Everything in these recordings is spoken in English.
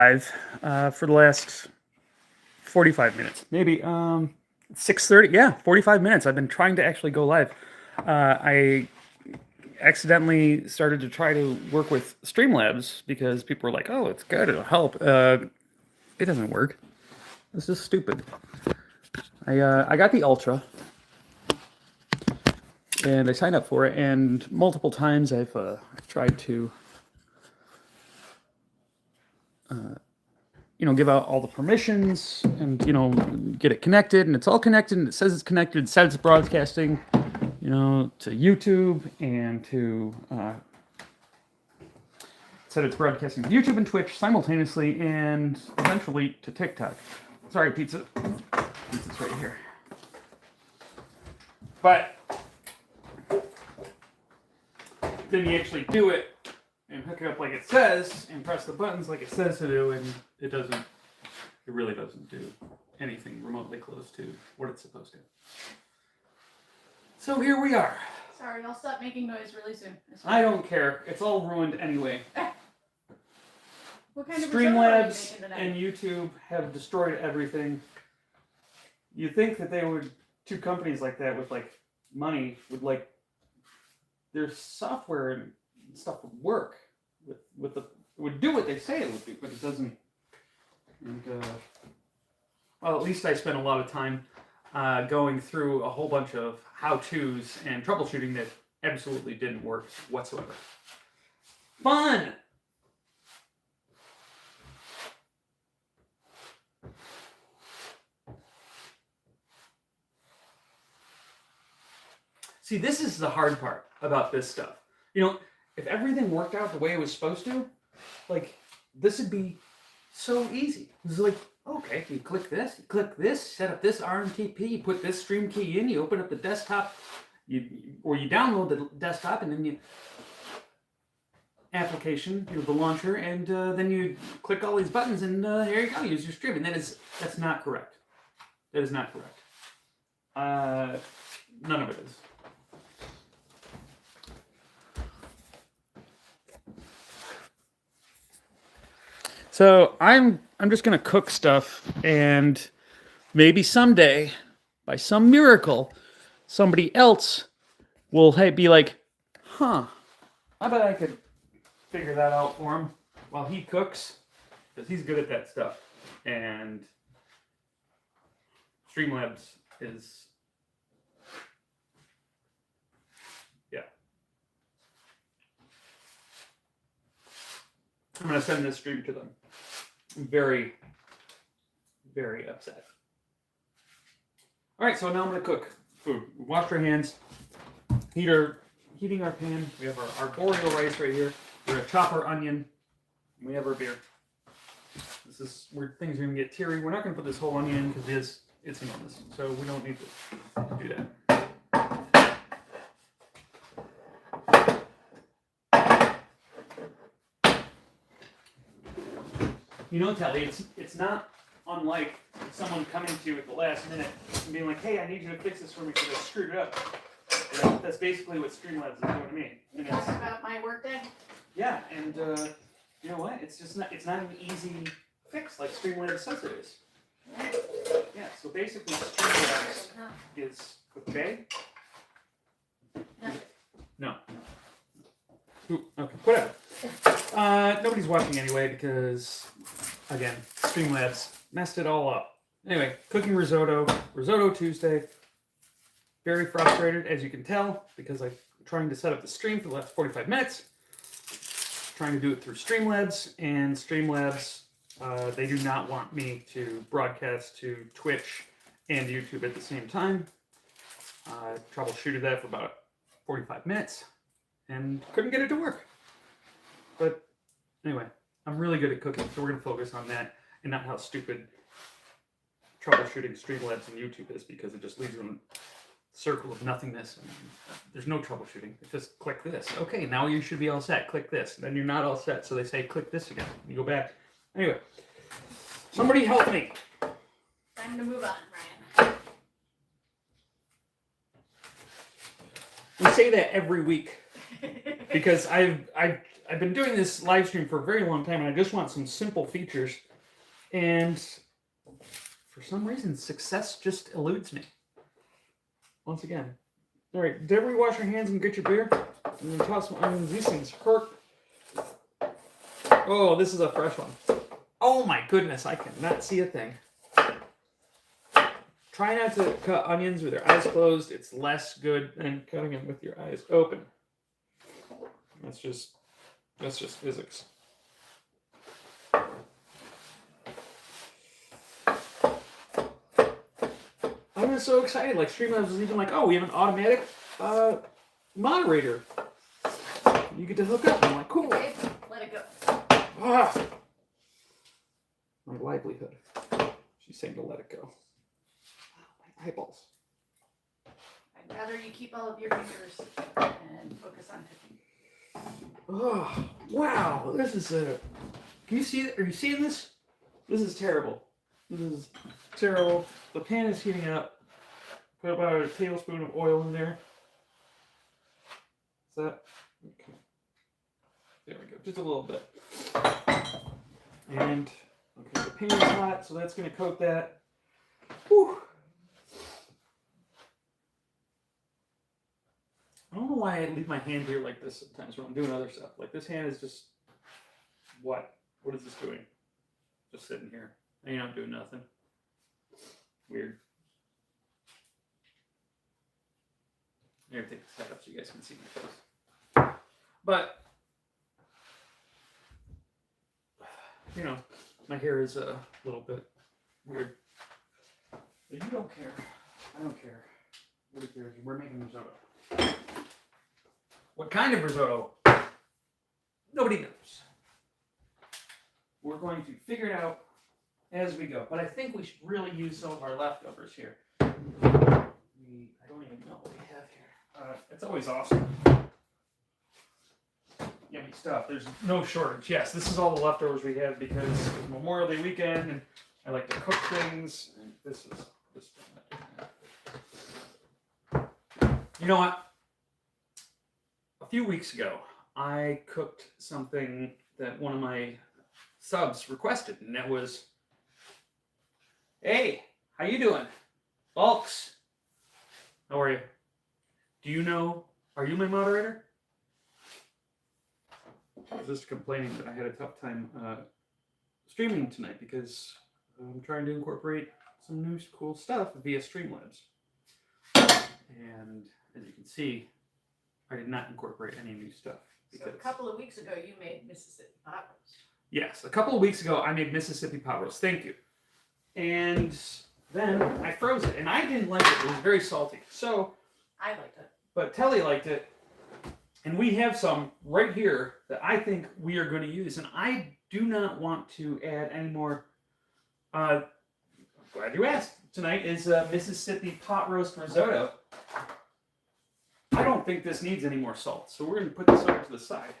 live for the last 45 minutes, maybe 6:30. Yeah, 45 minutes. I've been trying to actually go live. I accidentally started to try to work with Streamlabs because people were like, "Oh, it's good. It'll help." It doesn't work. This is stupid. I got the Ultra and I signed up for it, and multiple times I've tried to give out all the permissions and, get it connected, and it's all connected, and it says it's connected, it says it's broadcasting, to YouTube and to, said it's broadcasting to YouTube and Twitch simultaneously and eventually to TikTok. Sorry, pizza. Pizza's right here. But then you actually do it and hook it up like it says and press the buttons like it says to do, and it really doesn't do anything remotely close to what it's supposed to. So here we are. Sorry, I'll stop making noise really soon. I don't care. It's all ruined anyway. What kind of Streamlabs and YouTube have destroyed everything. You'd think that they would, two companies like that with money would their software and stuff would work it would do what they say it would do, but it doesn't. And well, at least I spent a lot of time going through a whole bunch of how-tos and troubleshooting that absolutely didn't work whatsoever. Fun! See, this is the hard part about this stuff. If everything worked out the way it was supposed to, this would be so easy. It's okay, you click this, set up this RMTP, you put this stream key in, you open up the desktop, or you download the desktop, and then you application, the launcher, and then you click all these buttons, and here you go, use your stream. And that's not correct. That is not correct. None of it is. So I'm just gonna cook stuff, and maybe someday, by some miracle, somebody else will be like, "Huh, I bet I could figure that out for him while he cooks, because he's good at that stuff." And Streamlabs is, yeah. I'm gonna send this stream to them. I'm very, very upset. All right, so now I'm gonna cook food. We washed our hands, heating our pan. We have our boreal rice right here. We're gonna chop our onion. And we have our beer. This is where things are gonna get teary. We're not gonna put this whole onion in because it's enormous, so we don't need to do that. Telly, it's not unlike someone coming to you at the last minute and being like, "Hey, I need you to fix this for me because I screwed it up." That's basically what Streamlabs is doing to me. You talking about my workday? Yeah, and you know what? It's not an easy fix like Streamlabs says it is. Yeah, so basically Streamlabs is okay. No. Okay, whatever. Nobody's watching anyway because, again, Streamlabs messed it all up. Anyway, cooking risotto Tuesday. Very frustrated, as you can tell, because I'm trying to set up the stream for the last 45 minutes. Trying to do it through Streamlabs, and Streamlabs, they do not want me to broadcast to Twitch and YouTube at the same time. Troubleshooted that for about 45 minutes and couldn't get it to work. But anyway, I'm really good at cooking, so we're going to focus on that and not how stupid troubleshooting Streamlabs and YouTube is, because it just leaves you in a circle of nothingness. And there's no troubleshooting. It's just click this. Okay, now you should be all set. Click this. And then you're not all set, so they say click this again. You go back. Anyway, somebody help me. Time to move on, Ryan. We say that every week because I've I've been doing this live stream for a very long time, and I just want some simple features. And for some reason, success just eludes me. Once again. All right, did everybody wash your hands and get your beer? And then toss some onions. These things hurt. Oh, this is a fresh one. Oh my goodness, I cannot see a thing. Try not to cut onions with your eyes closed. It's less good than cutting them with your eyes open. That's just physics. I'm just so excited. Like Streamlabs was even like, oh, we have an automatic moderator. You get to hook up. I'm like, cool. Okay, let it go. Ah, my livelihood. She's saying to let it go. Wow, my eyeballs. I'd rather you keep all of your fingers and focus on cooking. Oh, wow. This is a... Can you see it? Are you seeing this? This is terrible. This is terrible. The pan is heating up. Put about a tablespoon of oil in there. Is that... Okay. There we go. Just a little bit. And, okay, the pan is hot, so that's going to coat that. Whew. I don't know why I leave my hand here like this sometimes when I'm doing other stuff. Like this hand is just, what? What is this doing? Just sitting here. And you're not doing nothing. Weird. I'm going to take this head up so you guys can see my face. But, you know, my hair is a little bit weird. But you don't care. I don't care. Nobody cares. We're making risotto. What kind of risotto? Nobody knows. We're going to figure it out as we go. But I think we should really use some of our leftovers here. I don't even know what we have here. It's always awesome. Yummy stuff. There's no shortage. Yes, this is all the leftovers we have because it's Memorial Day weekend and I like to cook things. And this is this thing. You know what? A few weeks ago, I cooked something that one of my subs requested, and that was, hey, how you doing? Folks, how are you? Do you know, are you my moderator? I was just complaining that I had a tough time streaming tonight because I'm trying to incorporate some new cool stuff via Streamlabs. And as you can see, I did not incorporate any new stuff. So a couple of weeks ago, you made Mississippi pot roast. Yes, a couple of weeks ago, I made Mississippi pot roast. Thank you. And then I froze it, and I didn't like it. It was very salty. So, I liked it. but Telly liked it, and we have some right here that I think we are going to use. And I do not want to add any more. I'm glad you asked. Tonight is Mississippi pot roast risotto. I don't think this needs any more salt, so we're going to put this over to the side.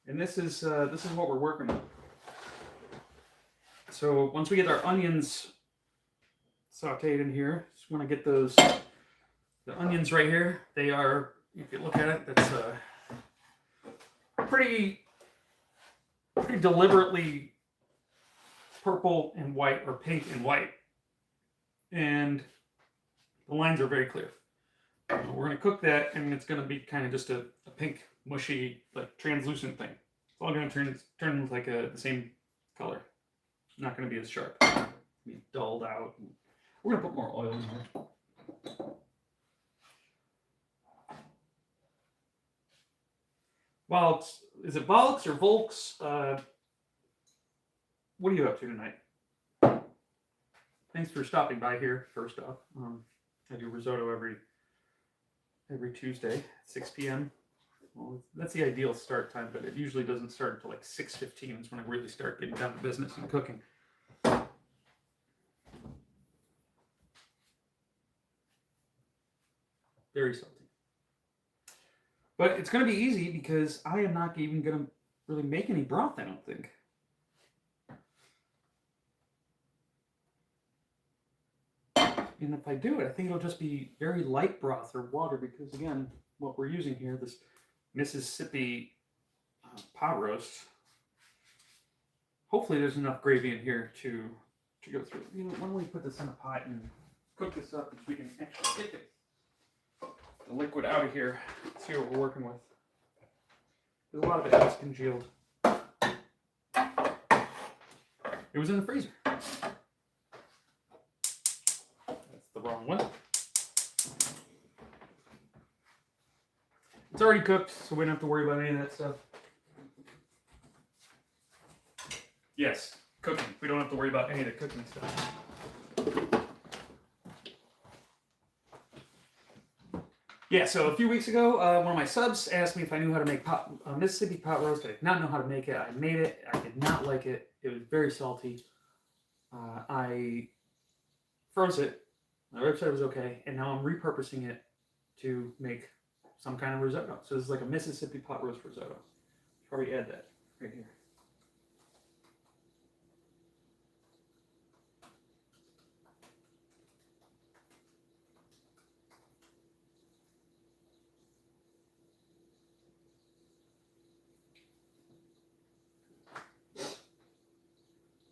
And this is what we're working with. So once we get our onions sauteed in here, just want to get the onions right here. They are, if you look at it, that's pretty deliberately purple and white, or pink and white. And the lines are very clear. We're going to cook that, and it's going to be kind of just a pink, mushy, like translucent thing. It's all going to turn like the same color. Not going to be as sharp. It's going to be dulled out. We're going to put more oil in here. Volks, is it Volks or Volks? What are you up to tonight? Thanks for stopping by here, first off. I do risotto every Tuesday, 6 p.m. Well, that's the ideal start time, but it usually doesn't start until like 6:15 is when I really start getting down to business and cooking. Very salty. But it's going to be easy because I am not even going to really make any broth, I don't think. And if I do it, I think it'll just be very light broth or water because, again, what we're using here, this Mississippi pot roast. Hopefully there's enough gravy in here to go through. You know, why don't we put this in a pot and cook this up so we can actually get the liquid out of here. See what we're working with. There's a lot of it that's congealed. It was in the freezer. That's the wrong one. It's already cooked, so we don't have to worry about any of that stuff. Yes, cooking. We don't have to worry about any of the cooking stuff. Yeah, so a few weeks ago, one of my subs asked me if I knew how to make Mississippi pot roast. I did not know how to make it. I made it. I did not like it. It was very salty. I froze it. My website was okay, and now I'm repurposing it to make some kind of risotto. So this is like a Mississippi pot roast risotto. Should probably add that right here.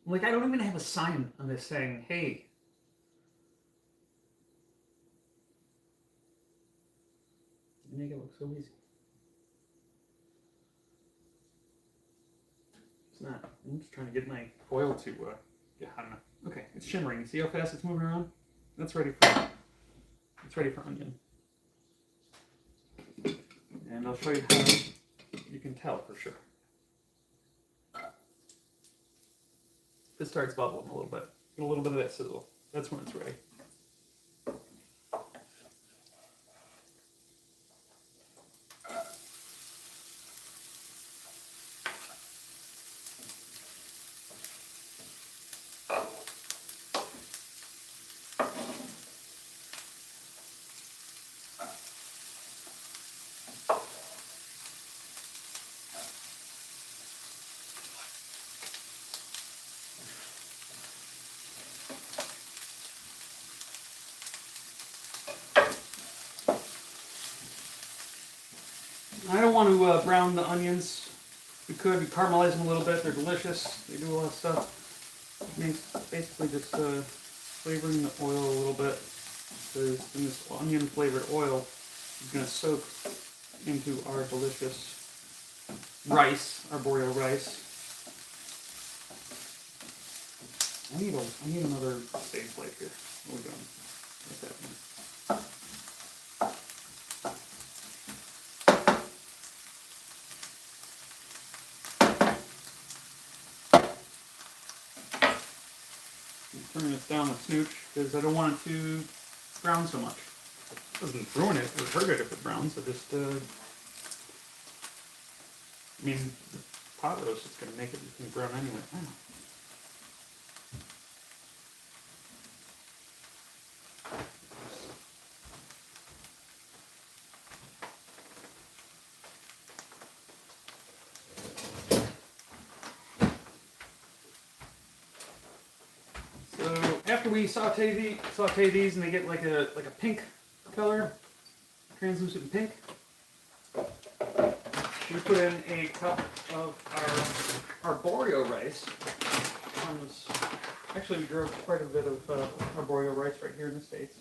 Like, I don't even have a sign on this saying, hey, you make it look so easy. It's not. I'm just trying to get my foil to get hot enough. Okay, it's shimmering. You see how fast it's moving around? That's ready for onion. And I'll show you how you can tell for sure. If it starts bubbling a little bit, get a little bit of that sizzle. That's when it's ready. I don't want to brown the onions. We could caramelize them a little bit. They're delicious. They do a lot of stuff. It means basically just flavoring the oil a little bit. Because this onion flavored oil is going to soak into our delicious rice, arborio rice. I need another stage plate here. What are we doing? What's happening? Turning this down a smooch because I don't want it to brown so much. It doesn't ruin it or hurt it if it browns. I just, I mean, the pot roast is going to make it brown anyway. I don't know. After we saute these and they get like a pink color, translucent pink, we put in a cup of our arborio rice. Actually, we grow quite a bit of arborio rice right here in the States.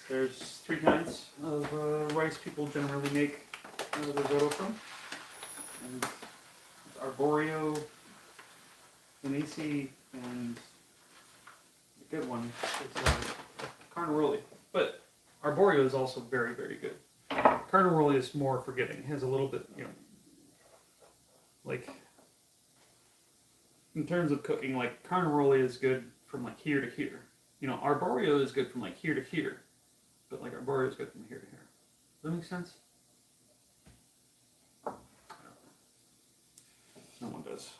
There's 3 kinds of rice people generally make risotto from. And arborio, Venesi, and the good one is Carnaroli. But arborio is also very, very good. Carnaroli is more forgiving. It has a little bit, you know, like, in terms of cooking, like, Carnaroli is good from, like, here to here. You know, arborio is good from, like, here to here. But, like, arborio is good from here to here. Does that make sense? No one does.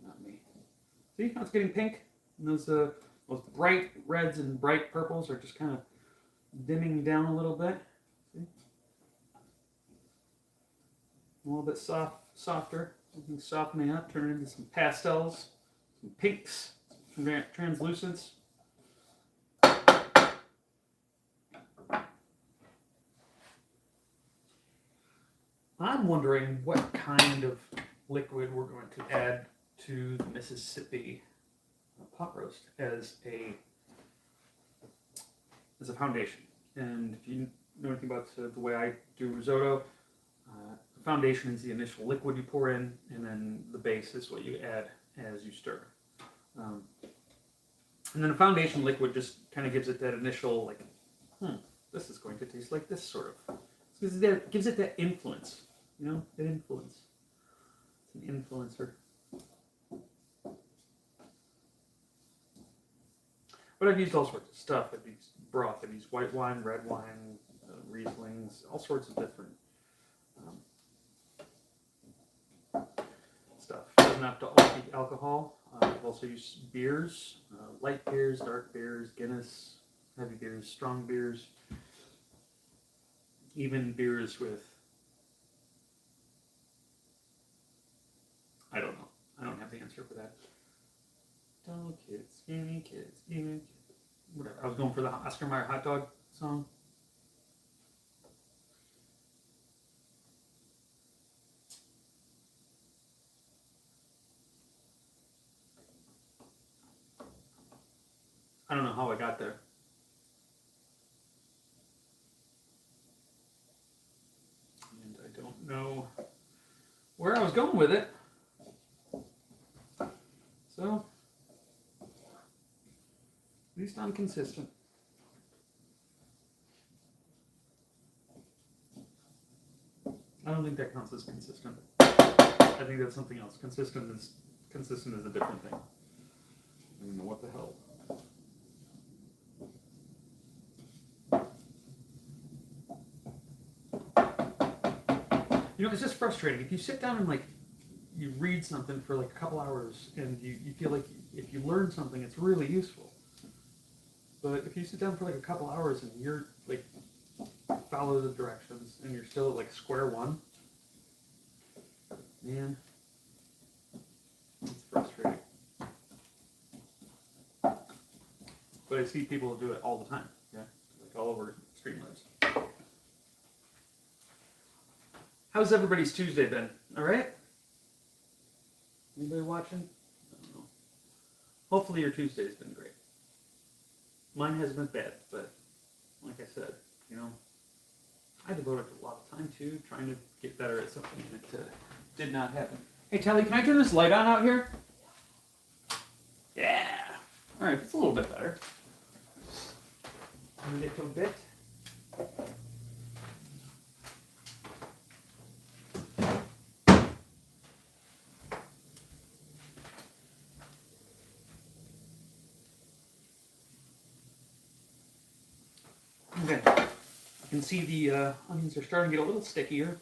Not me. See how it's getting pink? And those bright reds and bright purples are just kind of dimming down a little bit. See? A little bit softer. Something softening up, turn it into some pastels, some pinks, some translucents. I'm wondering what kind of liquid we're going to add to the Mississippi pot roast as a foundation. And if you know anything about the way I do risotto, the foundation is the initial liquid you pour in, and then the base is what you add as you stir. And then a foundation liquid just kind of gives it that initial, like, this is going to taste like this, sort of. It gives it that influence, you know, that influence. It's an influencer. But I've used all sorts of stuff. I've used broth, I've used white wine, red wine, Rieslings, all sorts of different stuff. It doesn't have to all be alcohol. I've also used beers, light beers, dark beers, Guinness, heavy beers, strong beers, even beers with, I don't know. I don't have the answer for that. Tall kids, skinny kids, even kids. Whatever. I was going for the Oscar Mayer hot dog song. I don't know how I got there. And I don't know where I was going with it. So, at least I'm consistent. I don't think that counts as consistent. I think that's something else. Consistent is a different thing. I don't know what the hell. You know, it's just frustrating. If you sit down and, like, you read something for like a couple hours and you feel like if you learn something, it's really useful. But if you sit down for like a couple hours and you're like, follow the directions and you're still at like square one, man, it's frustrating. But I see people do it all the time, yeah, like all over Streamlabs. How's everybody's Tuesday been? All right? Anybody watching? I don't know. Hopefully your Tuesday's been great. Mine hasn't been bad, but like I said, you know, I devoted a lot of time to trying to get better at something that did not happen. Hey, Tally, can I turn this light on out here? Yeah. All right, it's a little bit better. A little bit. Okay, you can see the onions are starting to get a little stickier.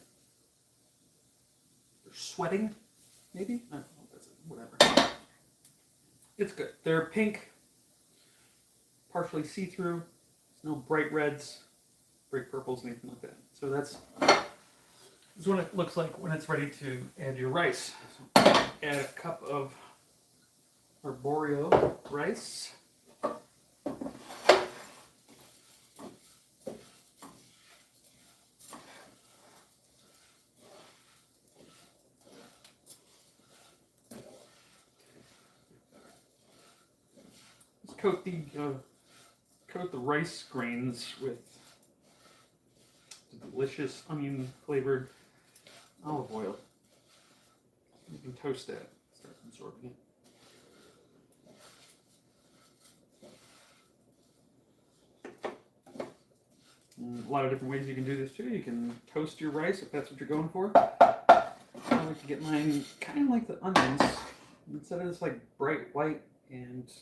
They're sweating, maybe? I don't know, that's it. Whatever. It's good. They're pink, partially see-through. There's no bright reds, bright purples, anything like that. So that's what it looks like when it's ready to add your rice. So add a cup of arborio rice. Coat the rice grains with delicious onion flavored olive oil. You can toast that, start absorbing it. And a lot of different ways you can do this too. You can toast your rice if that's what you're going for. I like to get mine kind of like the onions. Instead of this like bright white and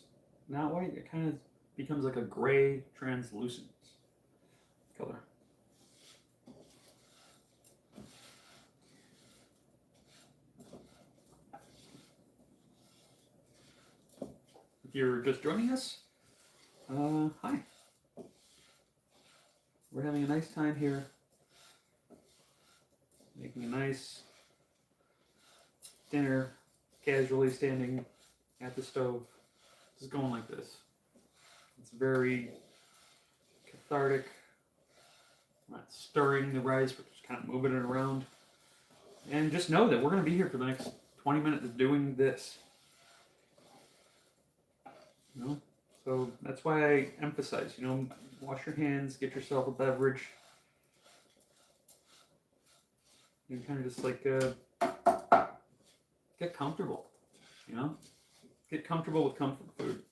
not white, it kind of becomes like a gray translucent color. If you're just joining us, hi. We're having a nice time here, making a nice dinner, casually standing at the stove, just going like this. It's very cathartic. I'm not stirring the rice, we're just kind of moving it around. And just know that we're going to be here for the next 20 minutes doing this. You know? So that's why I emphasize, you know, wash your hands, get yourself a beverage. You kind of just like get comfortable, you know? Get comfortable with comfort food.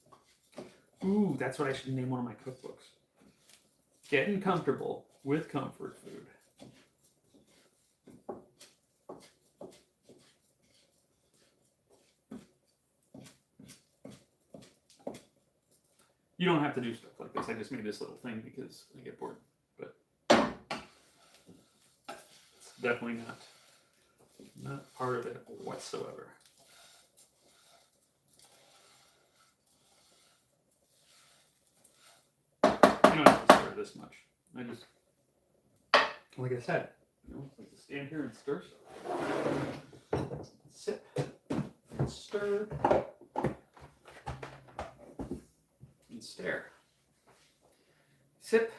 Ooh, that's what I should name one of my cookbooks. Getting comfortable with comfort food. You don't have to do stuff like this. I just made this little thing because I get bored. But it's definitely not part of it whatsoever. You don't have to stir this much. I just, like I said, you know, like to stand here and stir stuff. Sip, stir, and stare. Sip.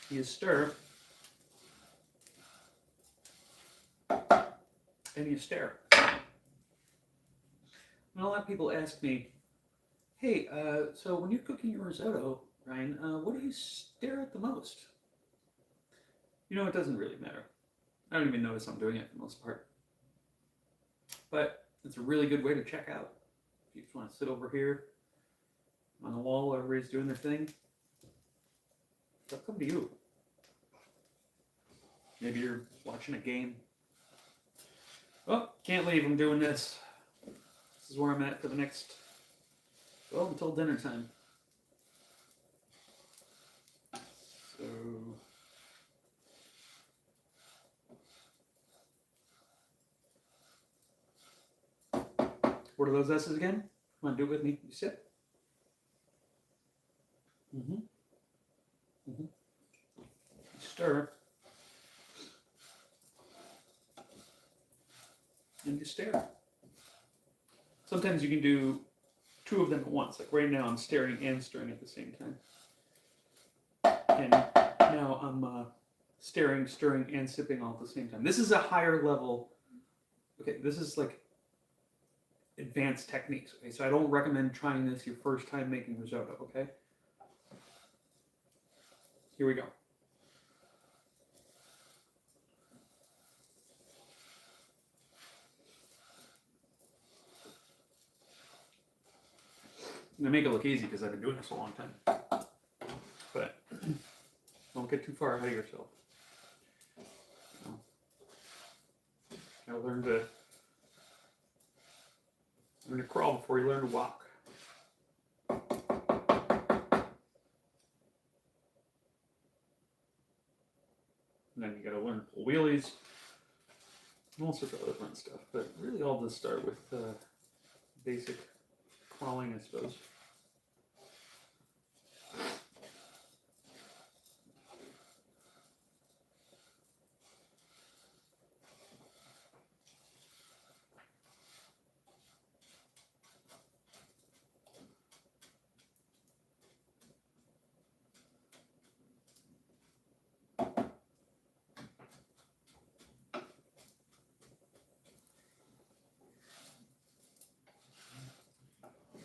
You stir. And you stare. And a lot of people ask me, hey, so when you're cooking your risotto, Ryan, what do you stare at the most? You know, it doesn't really matter. I don't even notice I'm doing it for the most part. But it's a really good way to check out. If you just want to sit over here on the wall while everybody's doing their thing, it's up to you. Maybe you're watching a game. Oh, can't leave, I'm doing this. This is where I'm at for the next, well, until dinner time. So, what are those S's again? Come on, do it with me. You sip. Mm-hmm. Mm-hmm. You stir. And you stare. Sometimes you can do two of them at once. Like right now, I'm staring and stirring at the same time. And now I'm staring, stirring, and sipping all at the same time. This is a higher level. Okay, this is like advanced techniques. Okay, so I don't recommend trying this your first time making risotto. Okay. Here we go. And I make it look easy because I've been doing this a long time. But don't get too far ahead of yourself. You know, gotta learn to crawl before you learn to walk. And then you gotta learn to pull wheelies and all sorts of other fun stuff. But really all this start with basic crawling, I suppose.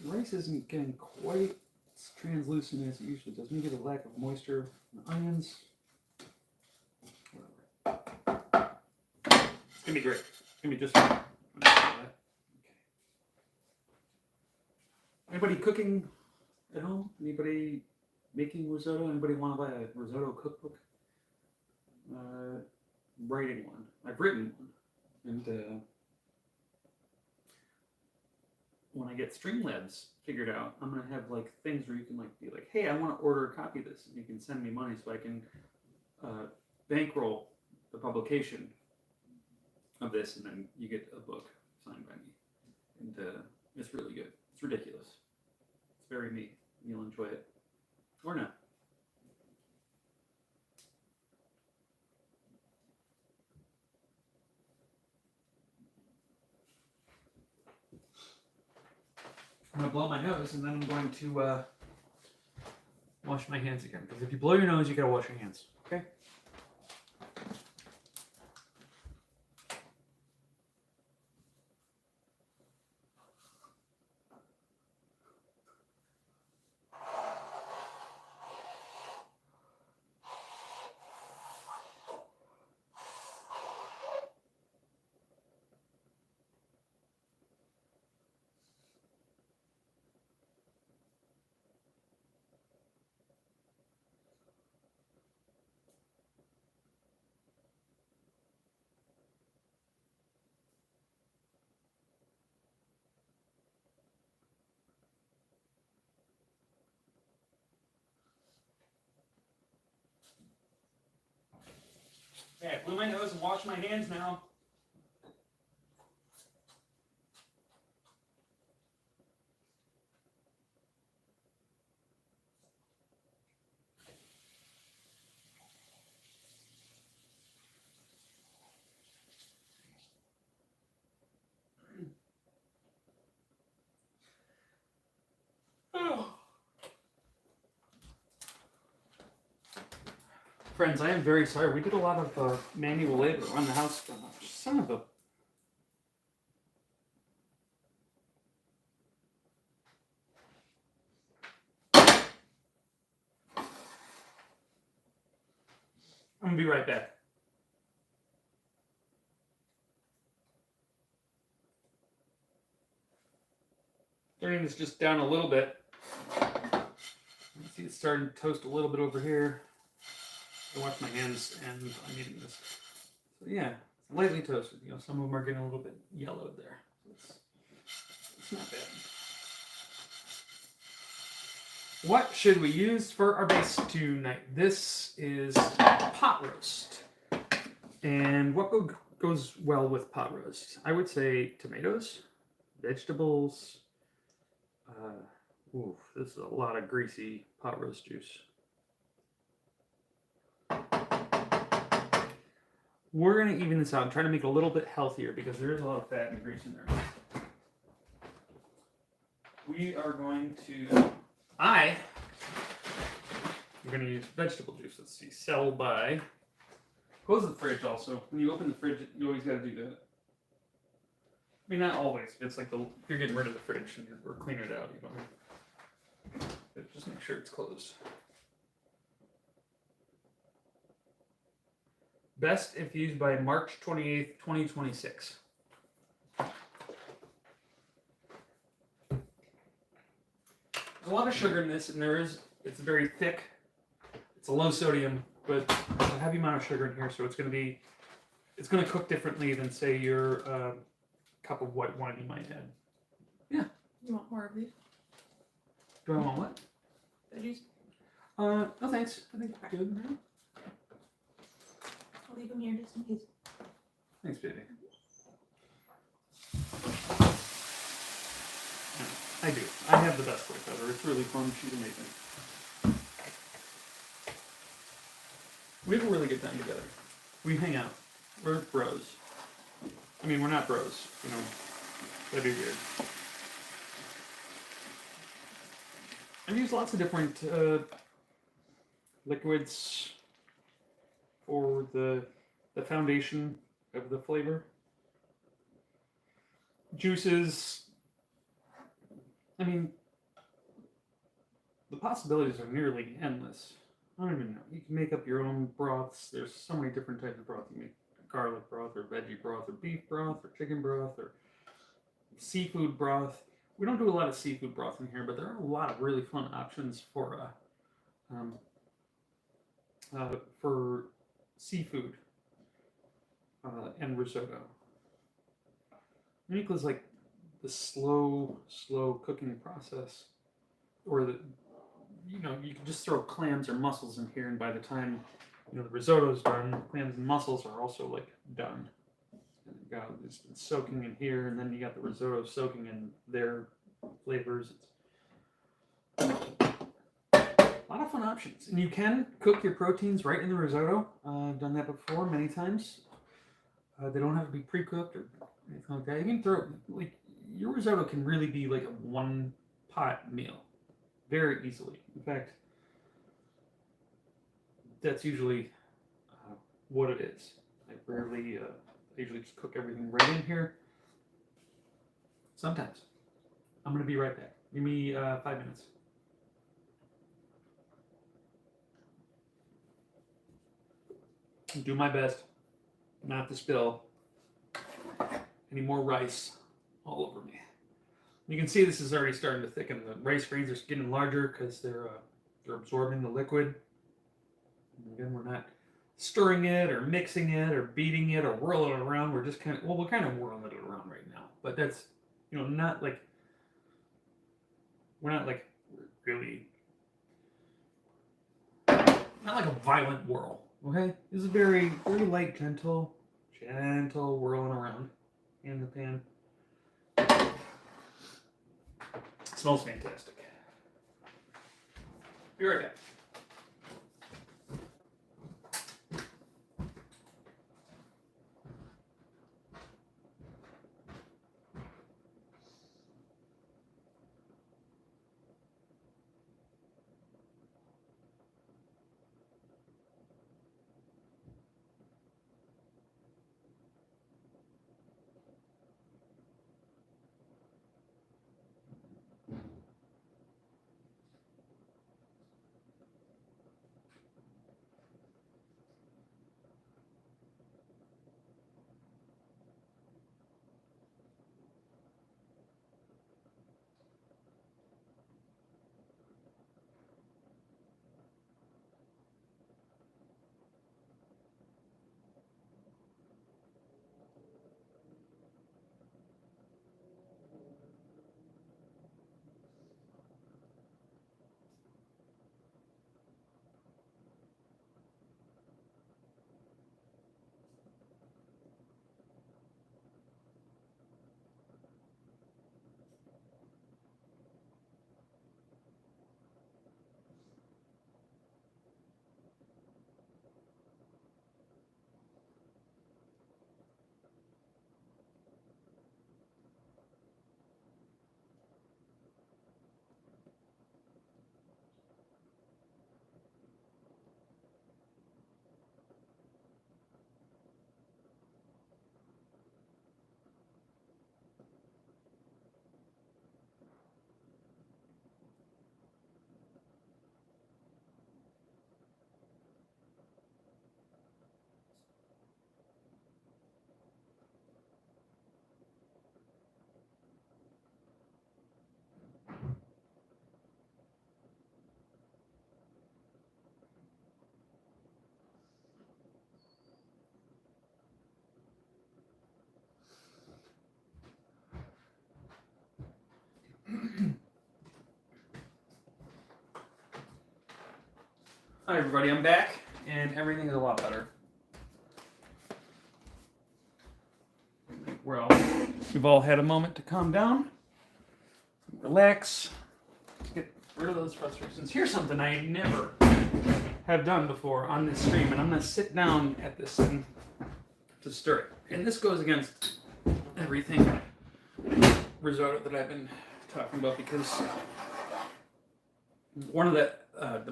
Rice isn't getting quite as translucent as it usually does. Maybe the lack of moisture in the onions. Whatever. It's gonna be great. It's gonna be just fine. Okay. Anybody cooking at home? Anybody making risotto? Anybody want to buy a risotto cookbook? Writing one. I've written one, and when I get Streamlabs figured out, I'm gonna have like things where you can like be like, hey, I want to order a copy of this, and you can send me money so I can bankroll the publication of this, and then you get a book signed by me, and it's really good. It's ridiculous. It's very me. You'll enjoy it, or not. I'm going to blow my nose, and then I'm going to wash my hands again. Because if you blow your nose, you got to wash your hands. Okay, I blew my nose and washed my hands now. Oh. Friends, I am very sorry. We did a lot of manual labor around the house. Son of a... I'm gonna be right back. Turning this just down a little bit. See, it's starting to toast a little bit over here. I wash my hands and I'm eating this. So yeah, it's lightly toasted. You know, some of them are getting a little bit yellowed there. It's not bad. What should we use for our base tonight? This is pot roast. And what goes well with pot roast? I would say tomatoes, vegetables. Ooh, this is a lot of greasy pot roast juice. We're going to even this out and try to make it a little bit healthier because there is a lot of fat and grease in there. We are going to... I'm going to use vegetable juice. Let's see. Sell by... Close the fridge also. When you open the fridge, you always got to do that. I mean, not always. It's like if you're getting rid of the fridge or cleaning it out, you don't. But just make sure it's closed. Best if used by March 28th, 2026. There's a lot of sugar in this, and it's very thick. It's a low sodium, but there's a heavy amount of sugar in here, so it's going to cook differently than, say, your cup of white wine you might add. Yeah. You want more of these? Do I want what? Veggies? No thanks. I think we're good now. I'll leave them here just in case. Thanks, baby. I do. I have the best life ever. It's really fun. She's amazing. We have a really good time together. We hang out. We're bros. I mean, we're not bros. You know, that'd be weird. I've used lots of different liquids for the foundation of the flavor. Juices. I mean, the possibilities are nearly endless. I don't even know. You can make up your own broths. There's so many different types of broth. You make garlic broth or veggie broth or beef broth or chicken broth or seafood broth. We don't do a lot of seafood broth in here, but there are a lot of really fun options for seafood and risotto. Uniqlo's like the slow cooking process, or you can just throw clams or mussels in here, and by the time the risotto's done, clams and mussels are also like done. And it's been soaking in here, and then you got the risotto soaking in their flavors. It's a lot of fun options, and you can cook your proteins right in the risotto. I've done that before many times. They don't have to be pre-cooked or anything like that. You can throw your risotto can really be like a one-pot meal very easily. In fact, that's usually what it is. I usually just cook everything right in here. Sometimes. I'm going to be right back. Give me 5 minutes. Do my best not to spill any more rice all over me. You can see this is already starting to thicken. The rice grains are getting larger because they're absorbing the liquid. And again, we're not stirring it or mixing it or beating it or whirling it around. We're just we're kind of whirling it around right now. But that's not like really not like a violent whirl. Okay, this is very, very light, gentle whirling around in the pan. It smells fantastic. Be right back. Hi everybody, I'm back, and everything is a lot better. We've all had a moment to calm down, relax, get rid of those frustrations. Here's something I never have done before on this stream, and I'm going to sit down at this thing to stir it. And this goes against everything risotto that I've been talking about, because one of the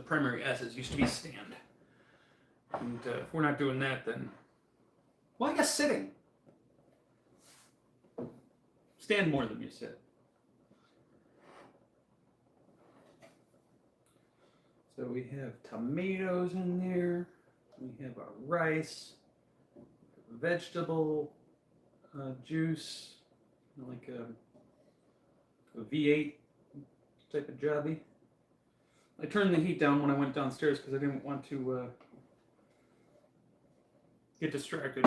primary S's used to be stand. And if we're not doing that, then, well, I guess sitting. Stand more than you sit. So we have tomatoes in there. We have our rice, vegetable juice, like a V8 type of jobby. I turned the heat down when I went downstairs because I didn't want to get distracted,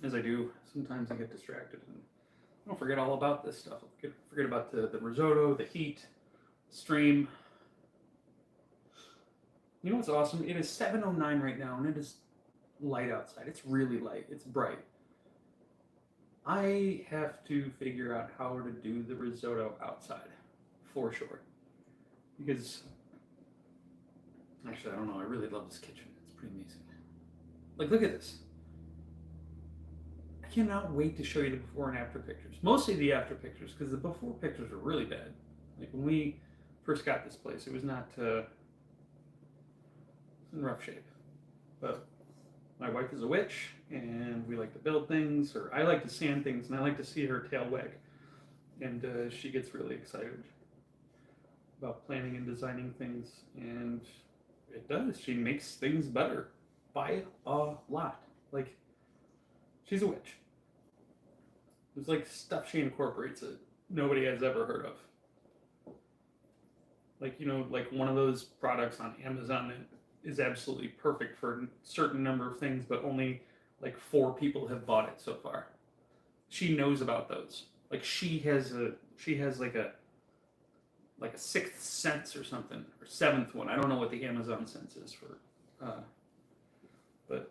as I do. Sometimes I get distracted and I don't forget all about this stuff. I forget about the risotto, the heat, the stream. You know what's awesome? It is 7:09 right now, and it is light outside. It's really light. It's bright. I have to figure out how to do the risotto outside, for sure. Because, actually, I don't know. I really love this kitchen. It's pretty amazing. Like, look at this. I cannot wait to show you the before and after pictures. Mostly the after pictures, because the before pictures are really bad. Like, when we first got this place, it was not... in rough shape. But my wife is a witch, and we like to build things, or I like to sand things, and I like to see her tail wag. And she gets really excited about planning and designing things, and it does. She makes things better by a lot. Like, she's a witch. There's like stuff she incorporates that nobody has ever heard of. Like, you know, like one of those products on Amazon that is absolutely perfect for a certain number of things, but only like 4 people have bought it so far. She knows about those. Like she has like a 6th sense or something, or 7th one. I don't know what the Amazon sense is for but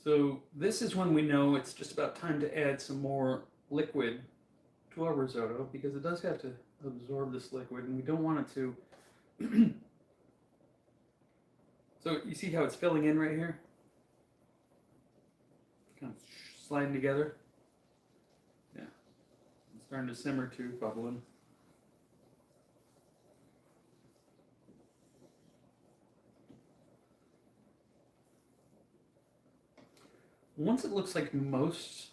so this is when we know it's just about time to add some more liquid to our risotto, because it does have to absorb this liquid, and we don't want it to. So you see how it's filling in right here? Kind of sliding together. Yeah. It's starting to simmer too, bubbling. Once it looks like most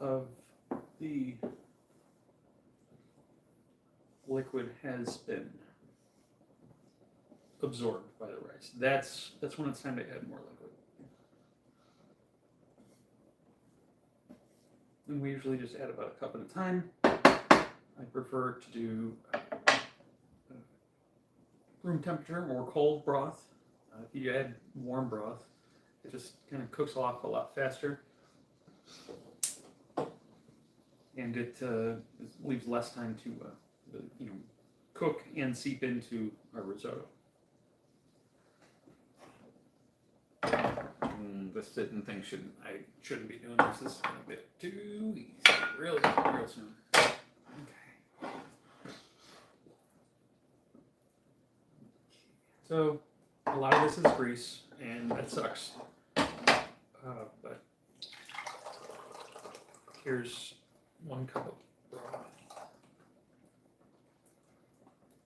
of the liquid has been absorbed by the rice, that's when it's time to add more liquid. And we usually just add about a cup at a time. I prefer to do room temperature or cold broth. If you add warm broth, it just kind of cooks off a lot faster, and it leaves less time to cook and seep into our risotto. The sitting thing I shouldn't be doing this. This is a bit too easy. Really, real soon. Okay. So a lot of this is grease, and that sucks. But here's 1 cup of broth.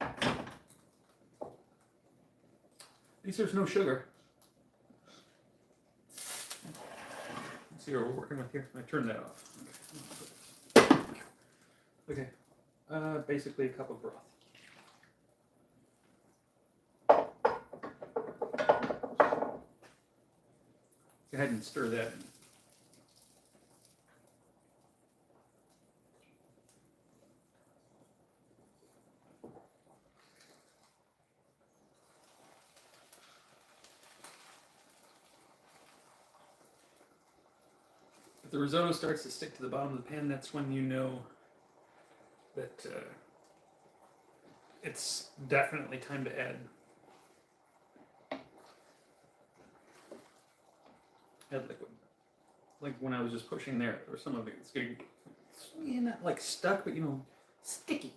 At least there's no sugar. Let's see what we're working with here. I turned that off. Okay. Basically a cup of broth. Go ahead and stir that in. If the risotto starts to stick to the bottom of the pan, that's when you know that it's definitely time to add liquid. Like when I was just pushing there was some of it that's getting, not like stuck, but sticky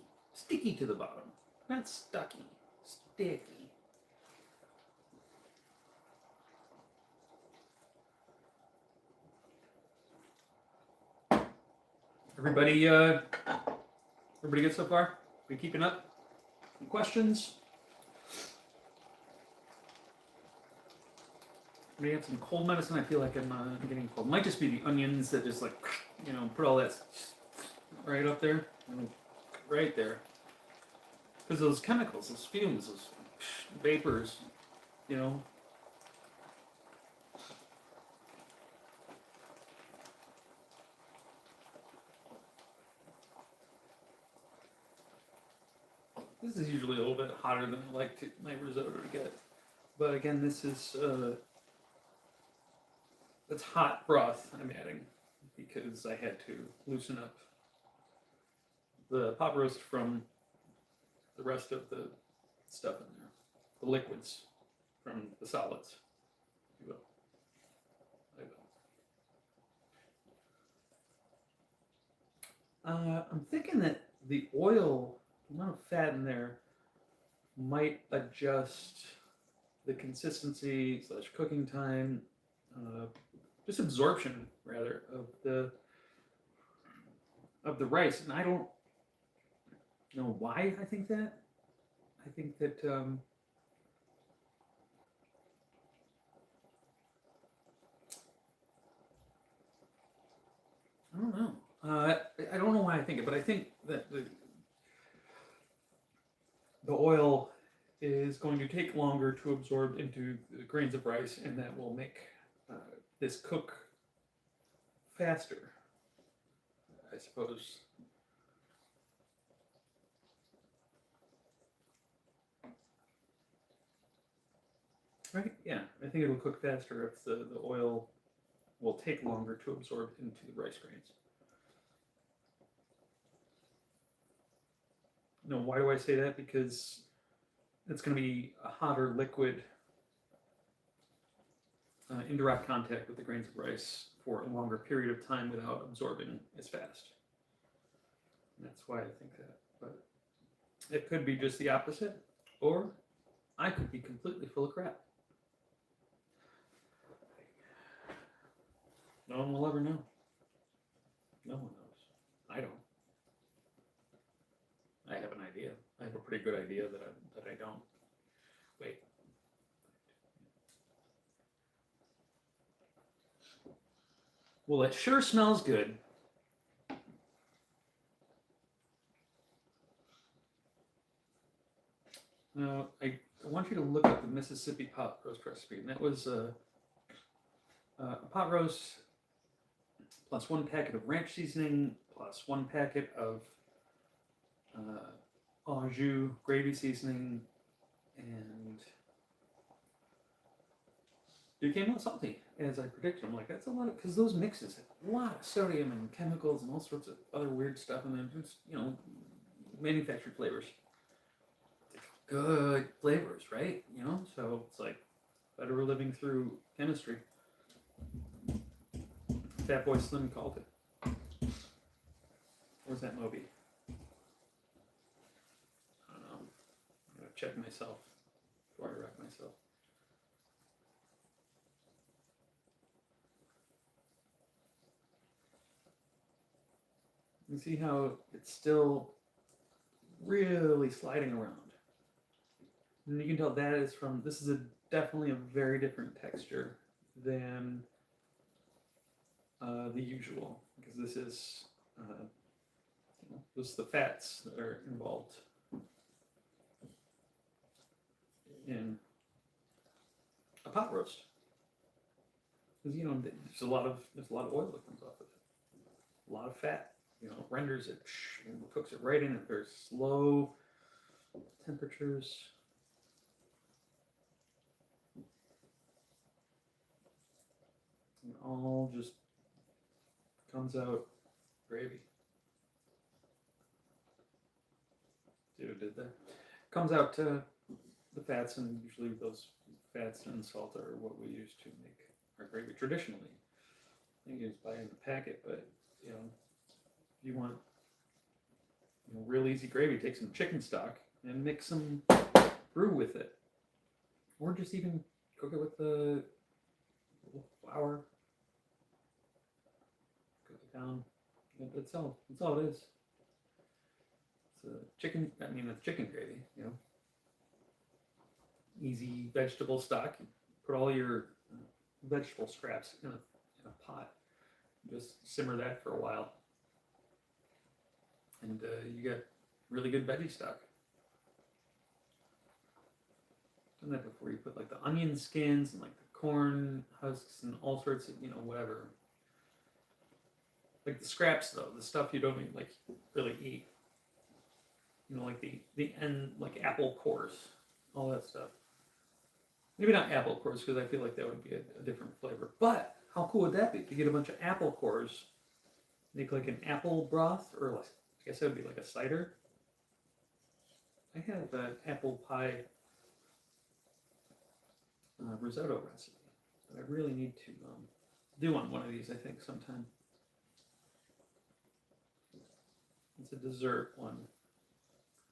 to the bottom. Not stucky, sticky. Everybody good so far? We keeping up? Any questions? We have some cold medicine. I feel like I'm getting cold. Might just be the onions that just like, put all that right up there, right there. Because those chemicals, those fumes, those vapors, This is usually a little bit hotter than I like my risotto to get. But again, this is it's hot broth I'm adding because I had to loosen up the pot roast from the rest of the stuff in there, the liquids from the solids, if you will. I'm thinking that the oil, the amount of fat in there, might adjust the consistency / cooking time, just absorption rather of the rice, and I don't know why I think that. I think that I don't know. I don't know why I think it, but I think that the oil is going to take longer to absorb into the grains of rice, and that will make this cook faster, I suppose. Right? Yeah, I think it'll cook faster if the oil will take longer to absorb into the rice grains. No, why do I say that? Because it's going to be a hotter liquid in direct contact with the grains of rice for a longer period of time without absorbing as fast. And that's why I think that. But it could be just the opposite, or I could be completely full of crap. No one will ever know. No one knows. I don't. I have an idea. I have a pretty good idea that I don't. Wait. Well, it sure smells good. Now, I want you to look up the Mississippi pot roast recipe, and that was a pot roast plus 1 packet of ranch seasoning plus 1 packet of au jus gravy seasoning, and it came out salty, as I predicted. I'm like, that's a lot of, because those mixes have a lot of sodium and chemicals and all sorts of other weird stuff, and then just, you know, manufactured flavors. Good flavors, right? You know, so it's like better living through chemistry. Fat Boy Slim called it. Where's that Moby? I don't know. I'm gonna check myself before I wreck myself. You see how it's still really sliding around. And you can tell that is from, this is definitely a very different texture than the usual, because this is just the fats that are involved in a pot roast. Because, you know, there's a lot of oil that comes off of it, a lot of fat. You know, renders it and cooks it right in at very slow temperatures. And all just comes out gravy. See what it did there? Comes out the fats, and usually those fats and salt are what we use to make our gravy traditionally. You can just buy in the packet, but you know, if you want, you know, real easy gravy, take some chicken stock and mix some brew with it, or just even cook it with the flour. Cook it down. That's all it is. It's a chicken. I mean, it's chicken gravy. You know, easy vegetable stock. Put all your vegetable scraps in a pot. Just simmer that for a while. And you get really good veggie stock. Done that before. You put like the onion skins and like the corn husks and all sorts of, you know, whatever. Like the scraps though, the stuff you don't even like really eat. You know, like the end, like apple cores, all that stuff. Maybe not apple cores, because I feel like that would be a different flavor. But how cool would that be to get a bunch of apple cores, make like an apple broth, or like, I guess that would be like a cider. I have an apple pie risotto recipe that I really need to do on one of these, I think, sometime. It's a dessert one.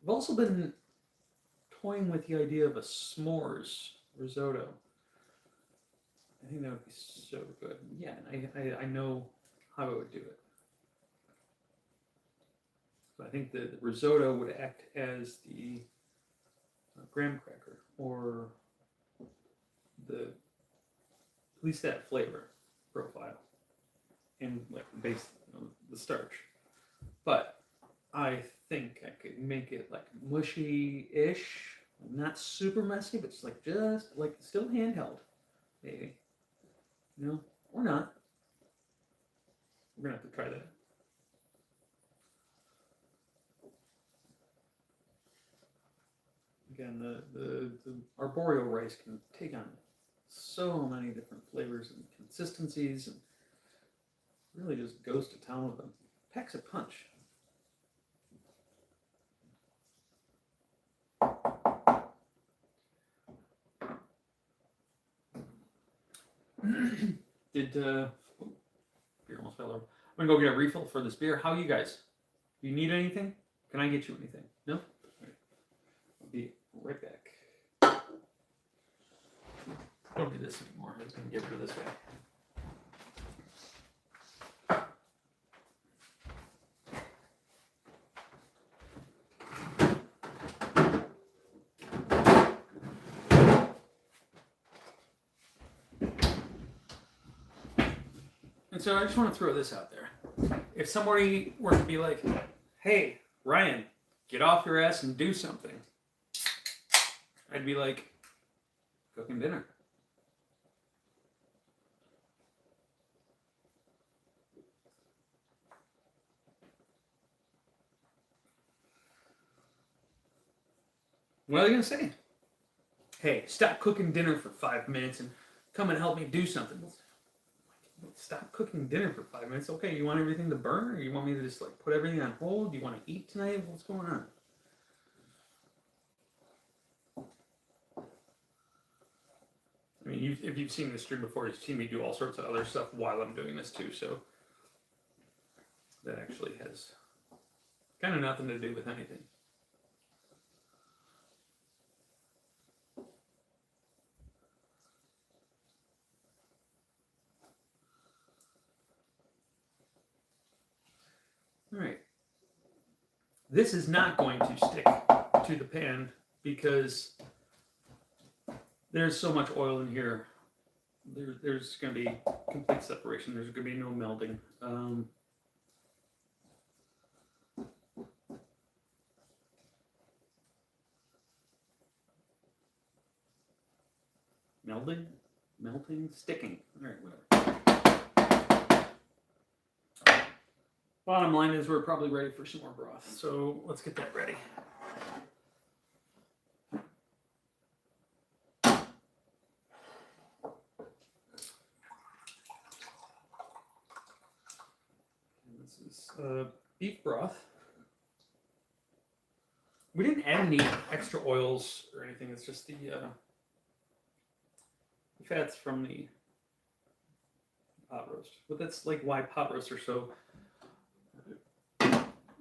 I've also been toying with the idea of a s'mores risotto. I think that would be so good. Yeah, and I know how I would do it. So I think the risotto would act as the graham cracker, or at least that flavor profile, and like base, you know, the starch. But I think I could make it like mushy-ish, not super messy, but just like still handheld, maybe. You know, or not. We're gonna have to try that. Again, the arboreal rice can take on so many different flavors and consistencies, and really just goes to town with them. Packs a punch. Did beer almost fell over. I'm gonna go get a refill for this beer. How are you guys? Do you need anything? Can I get you anything? No? Right. I'll be right back. Don't do this anymore. I'm just gonna get rid of this guy. And so I just want to throw this out there. If somebody were to be like, hey, Ryan, get off your ass and do something, I'd be like, cooking dinner. What are they going to say? Hey, stop cooking dinner for 5 minutes and come and help me do something. Stop cooking dinner for 5 minutes. Okay, you want everything to burn, or you want me to just like put everything on hold? Do you want to eat tonight? What's going on? I mean, if you've seen this stream before, you've seen me do all sorts of other stuff while I'm doing this too. So that actually has kind of nothing to do with anything. All right. This is not going to stick to the pan because there's so much oil in here. There's going to be complete separation. There's going to be no melding. Melting, sticking. All right, whatever. Bottom line is we're probably ready for some more broth, so let's get that ready. This is beef broth. We didn't add any extra oils or anything. It's just the fats from the pot roast. But that's like why pot roasts are so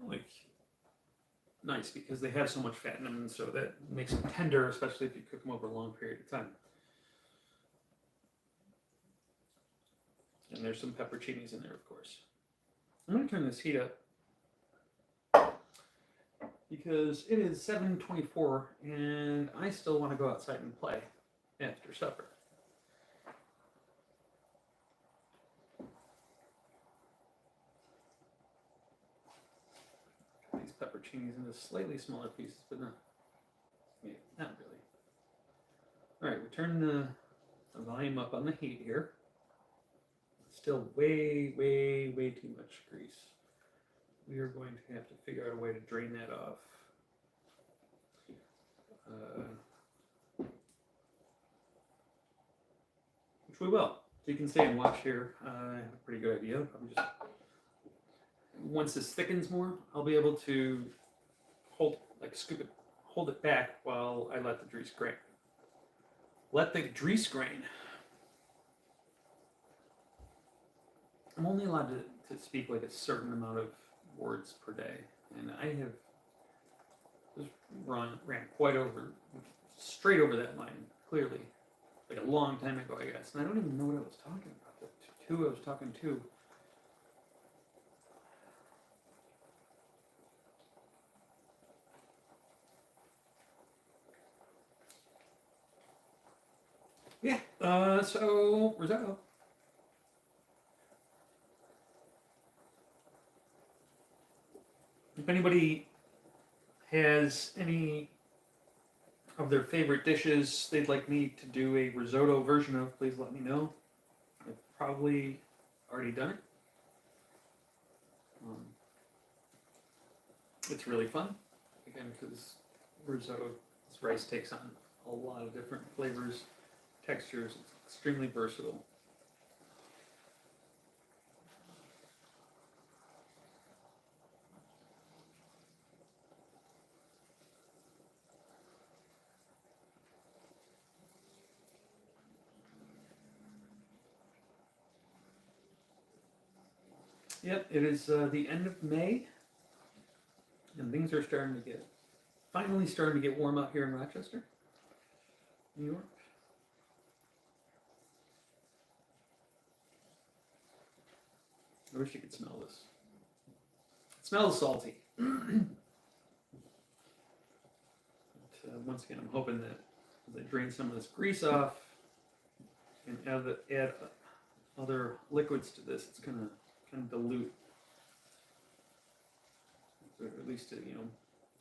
like nice, because they have so much fat in them, and so that makes them tender, especially if you cook them over a long period of time. And there's some pepperoncinis in there, of course. I'm going to turn this heat up because it is 7:24 and I still want to go outside and play after supper. These pepperoncinis into slightly smaller pieces, but not really. All right, we turn the volume up on the heat here. Still way too much grease. We are going to have to figure out a way to drain that off. Which we will. So you can stay and watch here. I have a pretty good idea. I'm just, once this thickens more, I'll be able to hold it back while I let the grease grain. Let the grease grain. I'm only allowed to speak like a certain amount of words per day, and I have just ran straight over that line, clearly, like a long time ago, I guess. And I don't even know what I was talking about. The two I was talking to. Yeah, so risotto. If anybody has any of their favorite dishes they'd like me to do a risotto version of, please let me know. I've probably already done it. It's really fun, again, because risotto, this rice takes on a lot of different flavors, textures. It's extremely versatile. Yep, it is the end of May, and things are finally starting to get warm out here in Rochester, New York. I wish you could smell this. It smells salty. But, once again, I'm hoping that as I drain some of this grease off and add other liquids to this, it's gonna kind of dilute, or at least to,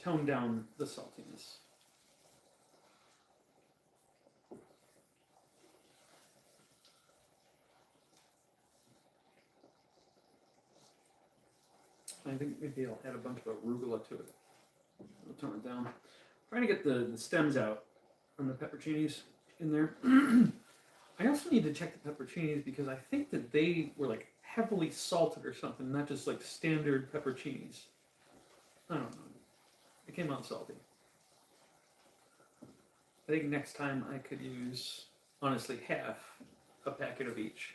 tone down the saltiness. I think maybe I'll add a bunch of arugula to it. I'll tone it down. Trying to get the stems out on the pepperoncinis in there. I also need to check the pepperoncinis because I think that they were like heavily salted or something, not just like standard pepperoncinis. I don't know. It came out salty. I think next time I could use, honestly, half a packet of each.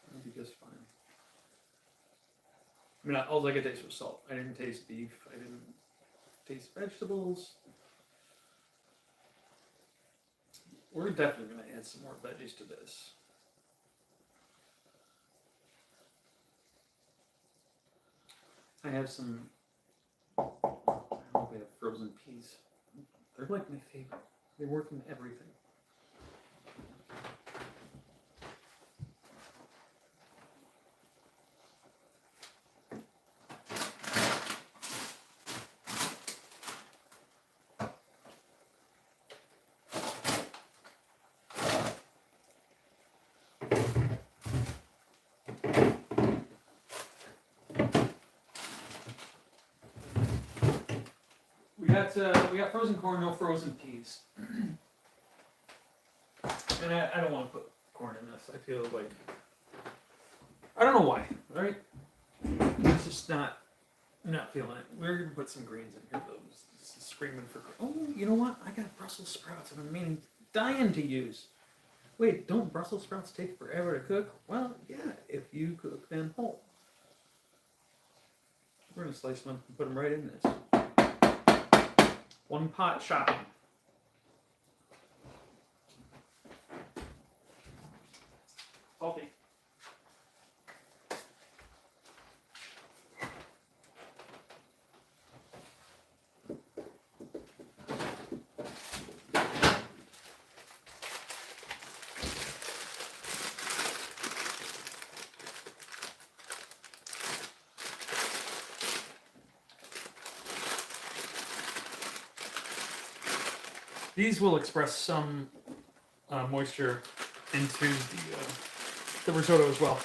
That'd be just fine. I mean, all I could taste was salt. I didn't taste beef. I didn't taste vegetables. We're definitely going to add some more veggies to this. I have some, I don't know if I have frozen peas. They're like my favorite. They work in everything. We got frozen corn, no frozen peas. And I don't want to put corn in this. I feel like, I don't know why, right? It's just not feeling it. We're going to put some greens in here, though. This is screaming for, oh, you know what? I got Brussels sprouts I've been dying to use. Wait, don't Brussels sprouts take forever to cook? Well, yeah, if you cook them whole. We're going to slice them and put them right in this. One pot shopping. Salty. These will express some moisture into the risotto as well.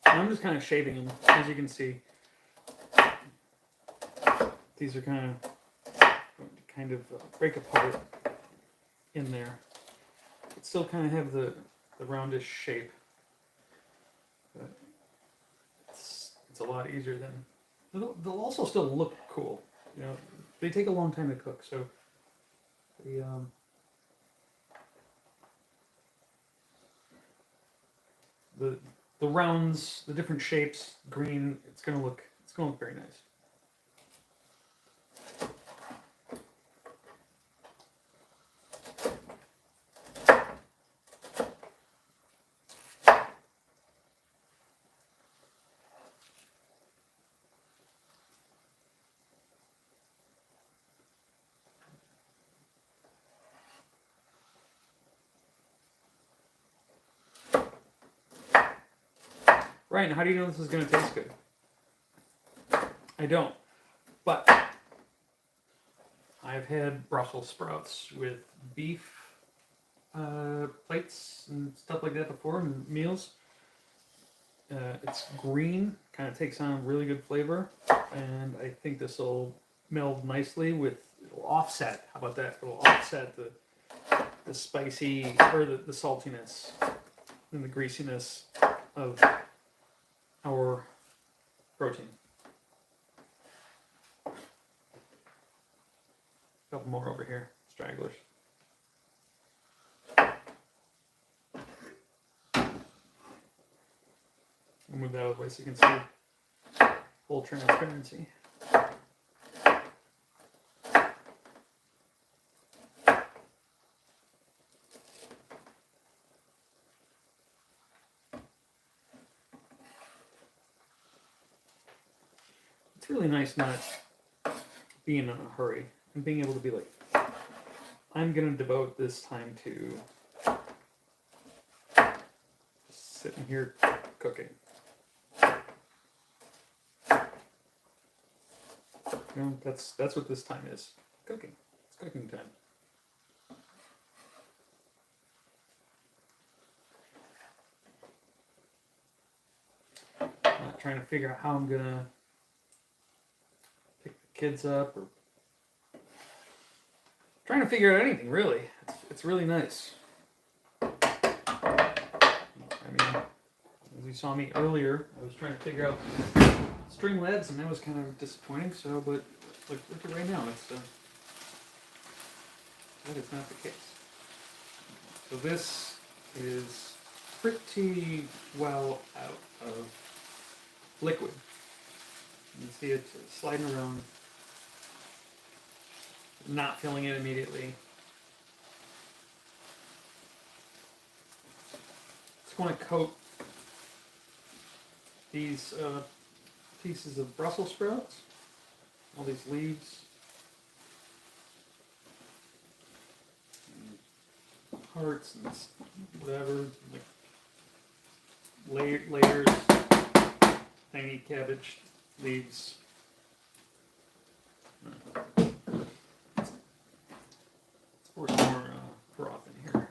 I'm just kind of shaping them, as you can see. These are kind of break apart in there. But still kind of have the roundish shape. But it's a lot easier than. They'll also still look cool. You know, they take a long time to cook, so the rounds, the different shapes, green, it's gonna look very nice. Ryan, how do you know this is going to taste good? I don't. But I've had Brussels sprouts with beef plates and stuff like that before, and meals. It's green, kind of takes on a really good flavor, and I think this will meld nicely with, it'll offset, how about that? It'll offset the spicy, or the saltiness and the greasiness of our protein. A couple more over here, stragglers. I'll move that out of the way so you can see full transparency. It's really nice not being in a hurry and being able to be like, I'm going to devote this time to just sitting here cooking. You know, that's what this time is. Cooking. It's cooking time. I'm not trying to figure out how I'm gonna pick the kids up, or trying to figure out anything really. It's really nice. I mean, as you saw me earlier, I was trying to figure out Streamlabs, and that was kind of disappointing. So, but look at right now, that is not the case. So this is pretty well out of liquid. You can see it sliding around, not filling it immediately. Just want to coat these pieces of Brussels sprouts, all these leaves, and hearts and whatever, like layers, tiny cabbage leaves. Let's pour some more broth in here.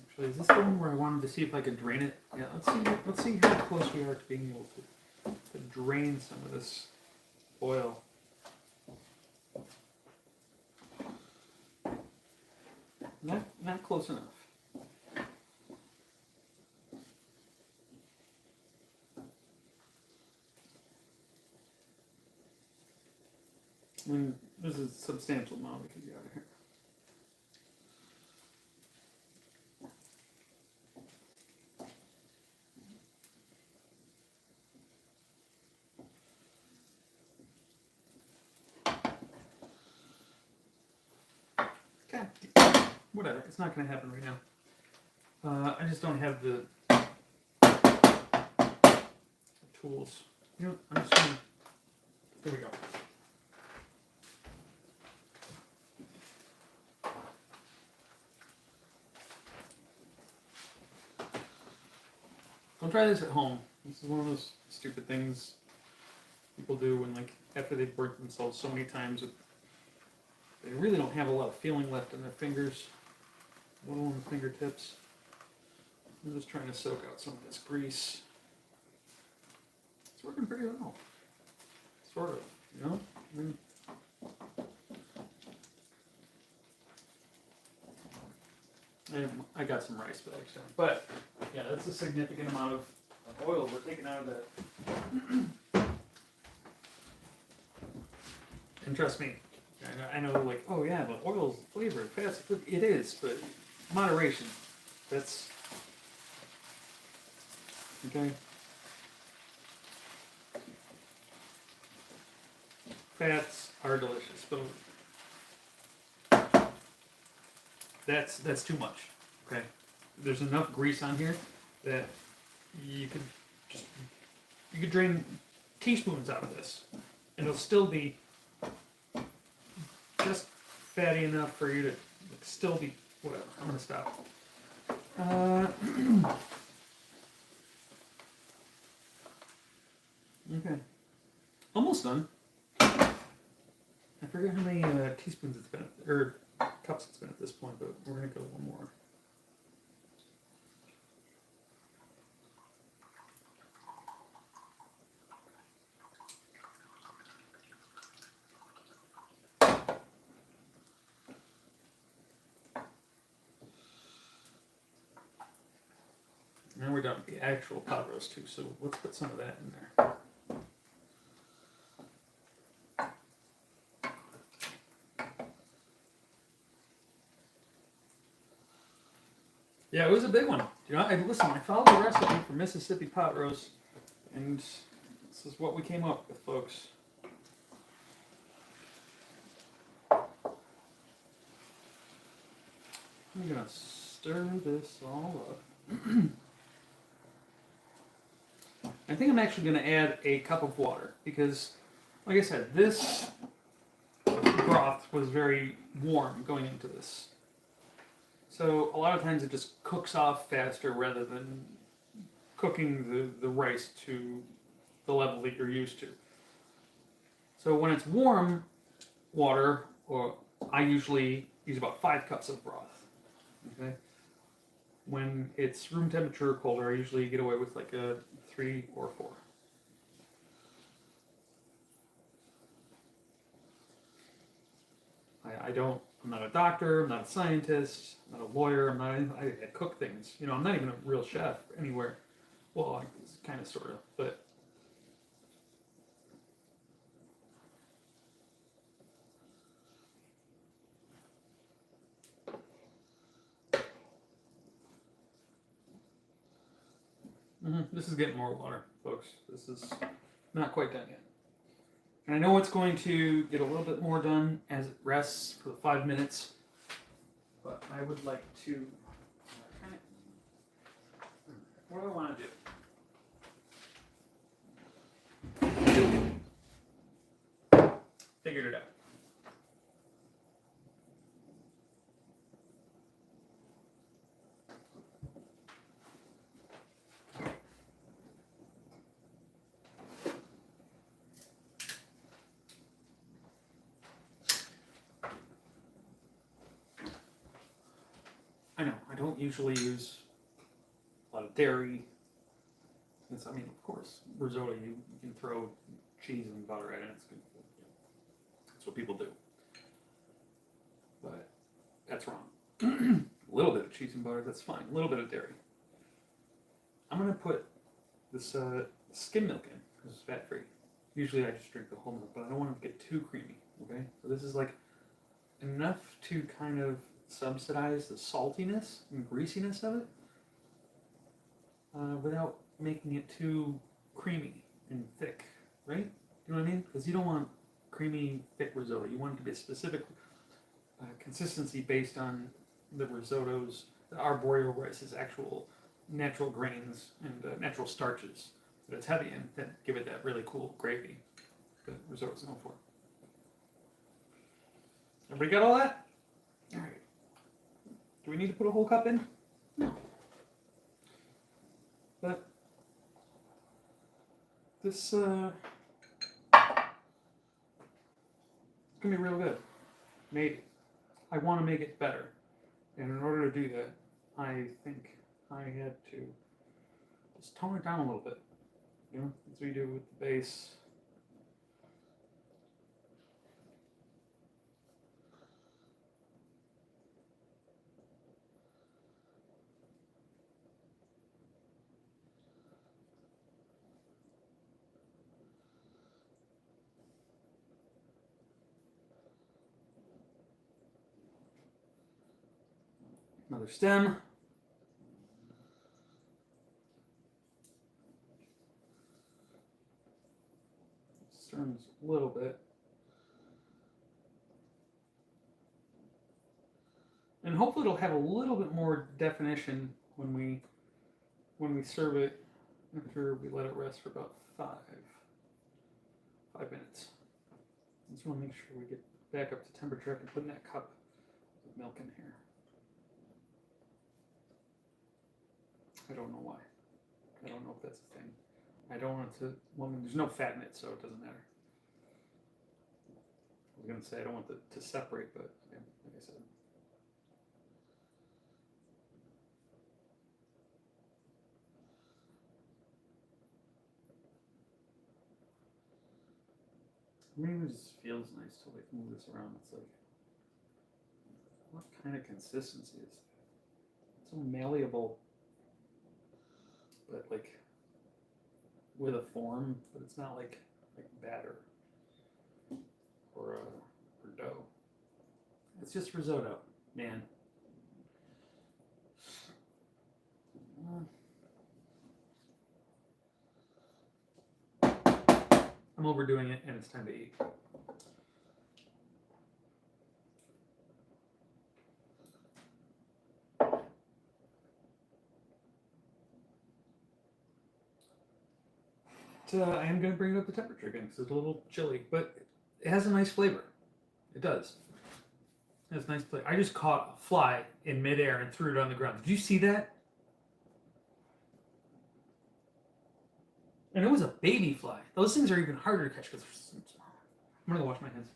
Actually, is this the one where I wanted to see if I could drain it? Yeah, let's see how close we are to being able to drain some of this oil. Not close enough. I mean, there's a substantial amount we could get out of here. Whatever, it's not going to happen right now. I just don't have the tools. You know, I'm just going to, there we go. Don't try this at home. This is one of those stupid things people do when, like, after they've burnt themselves so many times, they really don't have a lot of feeling left in their fingers. Little on the fingertips. I'm just trying to soak out some of this grease. It's working pretty well. Sort of, you know? I got some rice bags there. But, yeah, that's a significant amount of oil we're taking out of that. And trust me, I know, like, oh yeah, but oil's flavor, fats, it is, but moderation. That's okay. Fats are delicious, but that's too much. Okay, there's enough grease on here that you could drain teaspoons out of this, and it'll still be just fatty enough for you to still be whatever. I'm gonna stop. Okay, almost done. forget how many teaspoons it's been, or cups it's been at this point, but we're gonna go one more. Now we're done with the actual pot roast too, so let's put some of that in there. Yeah, it was a big one. You know, listen, I followed the recipe for Mississippi pot roast, and this is what we came up with, folks. I'm gonna stir this all up. I think I'm actually going to add a cup of water because, like I said, this broth was very warm going into this. So a lot of times it just cooks off faster rather than cooking the rice to the level that you're used to. So when it's warm water, or I usually use about 5 cups of broth. Okay. When it's room temperature or colder, I usually get away with like a 3 or 4. I'm not a doctor, I'm not a scientist, I'm not a lawyer, I cook things. You know, I'm not even a real chef anywhere. Well, kind of, sort of, but. This is getting more water, folks. This is not quite done yet. And I know it's going to get a little bit more done as it rests for the 5 minutes, but I would like to. What do I want to do? Figured it out. I know, I don't usually use a lot of dairy. I mean, of course, risotto, you can throw cheese and butter at it, it's good. That's what people do. But that's wrong. A little bit of cheese and butter, that's fine. A little bit of dairy. I'm going to put this skim milk in, because it's fat-free. Usually I just drink the whole milk, but I don't want it to get too creamy, okay? So this is like enough to kind of subsidize the saltiness and greasiness of it without making it too creamy and thick, right? You know what I mean? Because you don't want creamy, thick risotto. You want it to be a specific consistency based on the risotto's, the arborio rice's actual natural grains and natural starches that it's heavy in that give it that really cool gravy that risotto's known for. Everybody got all that? All right. Do we need to put a whole cup in? No. But this it's gonna be real good. Maybe. I want to make it better, and in order to do that, I think I had to just tone it down a little bit. You know, as we do with the base. Another stem. Stirring this a little bit. And hopefully it'll have a little bit more definition when we serve it after we let it rest for about 5 minutes. I just want to make sure we get back up to temperature after putting that cup of milk in here. I don't know why. I don't know if that's a thing. I don't want it to, well, there's no fat in it, so it doesn't matter. was going to say I don't want it to separate, but yeah, like I said. I mean, it just feels nice to like move this around. It's like, what kind of consistency is that? It's so malleable, but like with a form, but it's not like batter or dough. It's just risotto, man. I'm overdoing it, and it's time to eat. I am going to bring up the temperature again because it's a little chilly, but it has a nice flavor. It does. It has a nice flavor. I just caught a fly in midair and threw it on the ground. Did you see that? And it was a baby fly. Those things are even harder to catch because they're so small. I'm going to go wash my hands.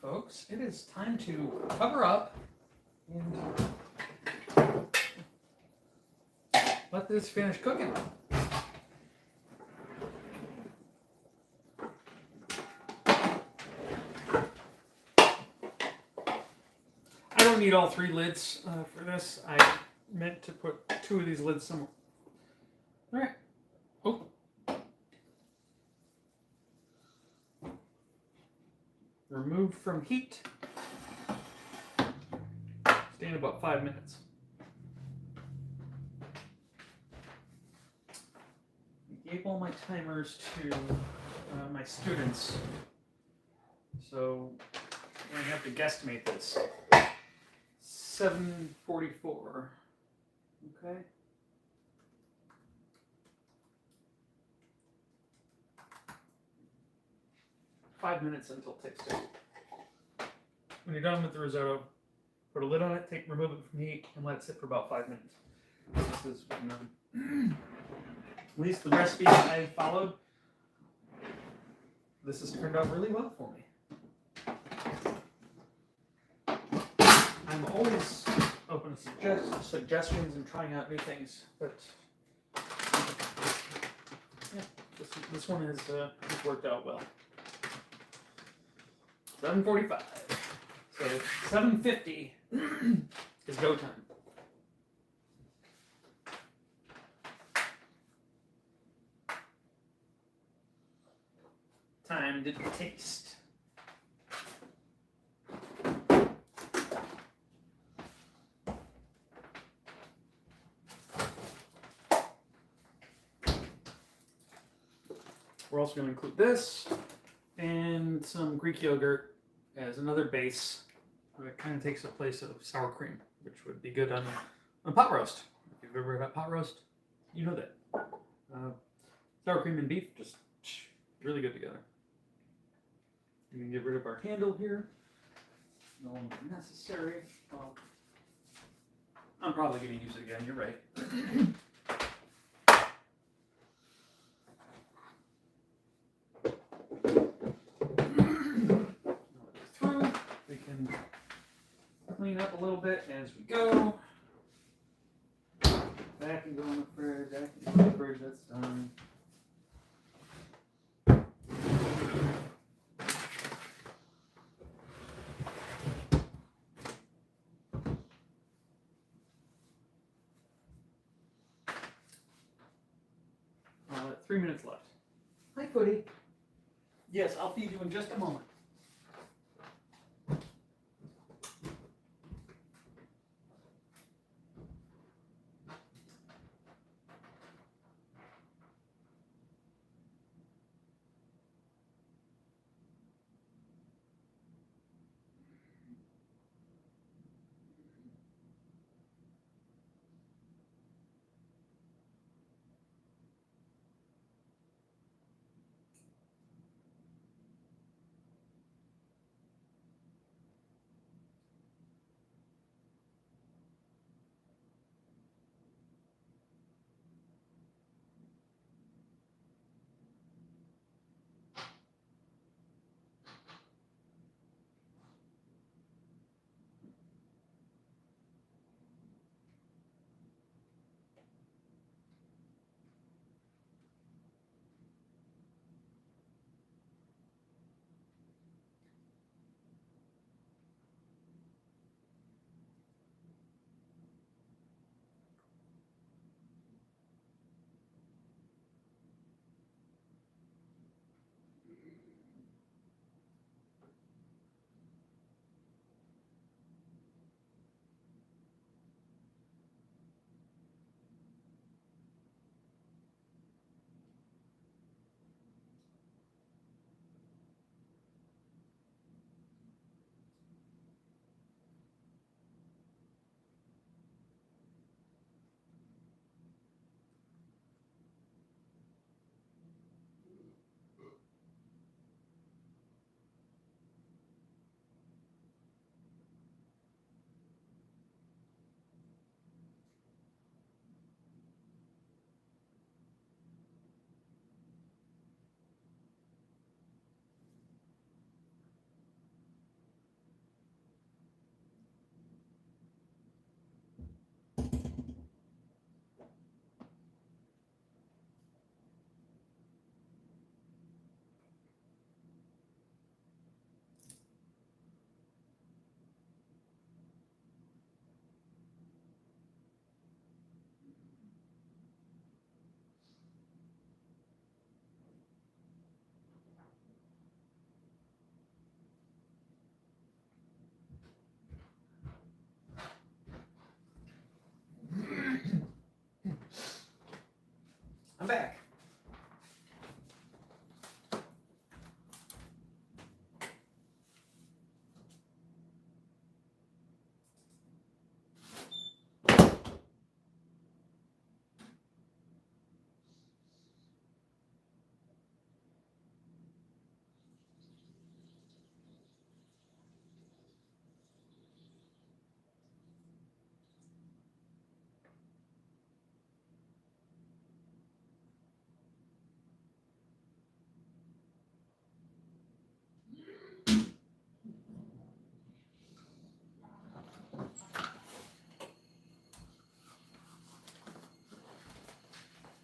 Folks, it is time to cover up and let this finish cooking. I don't need all 3 lids for this. I meant to put 2 of these lids somewhere. All right. Oh. Remove from heat. Stand about 5 minutes. I gave all my timers to my students, so I'm going to have to guesstimate this. 7:44. Okay. Five minutes until it takes 2. When you're done with the risotto, put a lid on it, remove it from heat, and let it sit for about 5 minutes. This is at least the recipe I followed. This has turned out really well for me. I'm always open to suggestions and trying out new things, but yeah, this one has worked out well. 7:45. So 7:50 is go time. Time to taste. We're also going to include this and some Greek yogurt as another base. It kind of takes the place of sour cream, which would be good on pot roast. If you've ever had pot roast, you know that. Sour cream and beef, just really good together. You can get rid of our handle here. No longer necessary. Well, I'm probably going to use it again, you're right. We can clean up a little bit as we go. That can go in the fridge, that can go in the fridge, that's done. Three minutes left. Hi, Footy. Yes, I'll feed you in just a moment.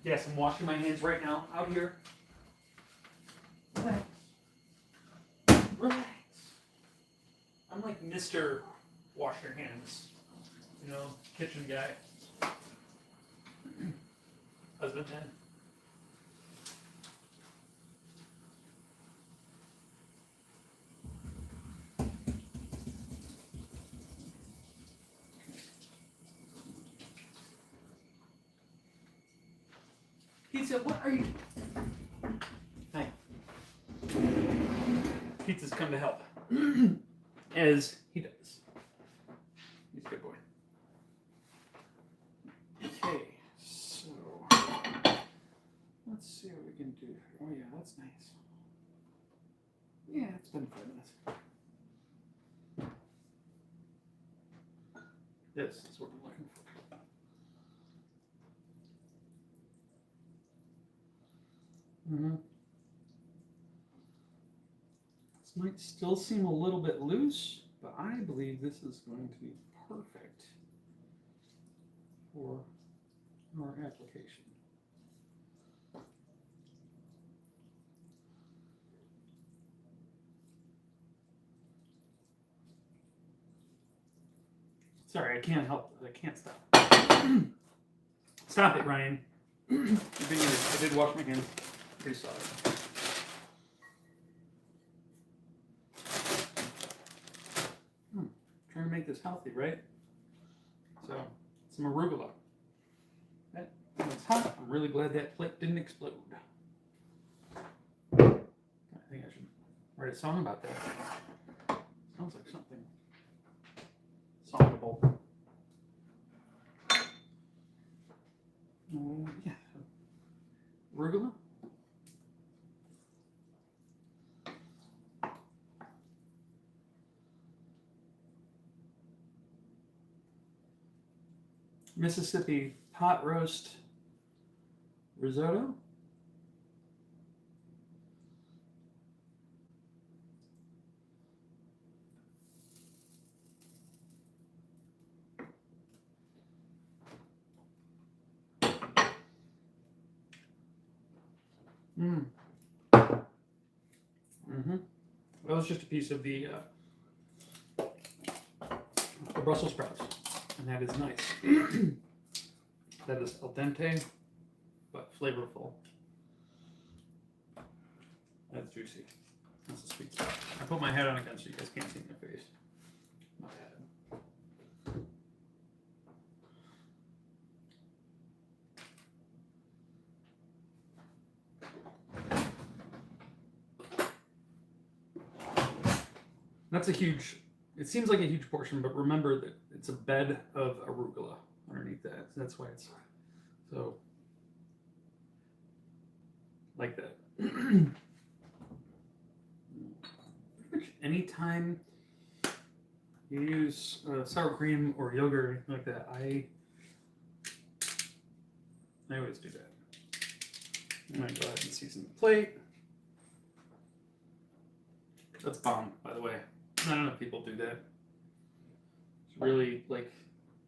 Yes, I'm washing my hands right now out here. Relax. Relax. I'm like Mr. Wash your hands. You know, kitchen guy. Husband then. Pizza, what are you? Hi. Pizza's come to help. As he does. He's a good boy. Okay, so let's see what we can do. Oh yeah, that's nice. Yeah, it's been 5 minutes. This is what we're looking for. This might still seem a little bit loose, but I believe this is going to be perfect for our application. Sorry, I can't help it. I can't stop. Stop it, Ryan. You're being weird. I did wash my hands. Pretty sorry. Trying to make this healthy, right? So, some arugula. That was hot. I'm really glad that plate didn't explode. I think I should write a song about that. Sounds like something songable. Yeah. Arugula. Mississippi pot roast risotto. That was just a piece of the Brussels sprouts, and that is nice. That is al dente, but flavorful. That's juicy. That's the sweet spot. I put my head on again so you guys can't see my face. My head. That's a huge, it seems like a huge portion, but remember that it's a bed of arugula underneath that. That's why it's so like that. Pretty much anytime you use sour cream or yogurt or anything like that, I always do that. I'm going to go ahead and season the plate. That's bomb, by the way. Not enough people do that. It's really, like,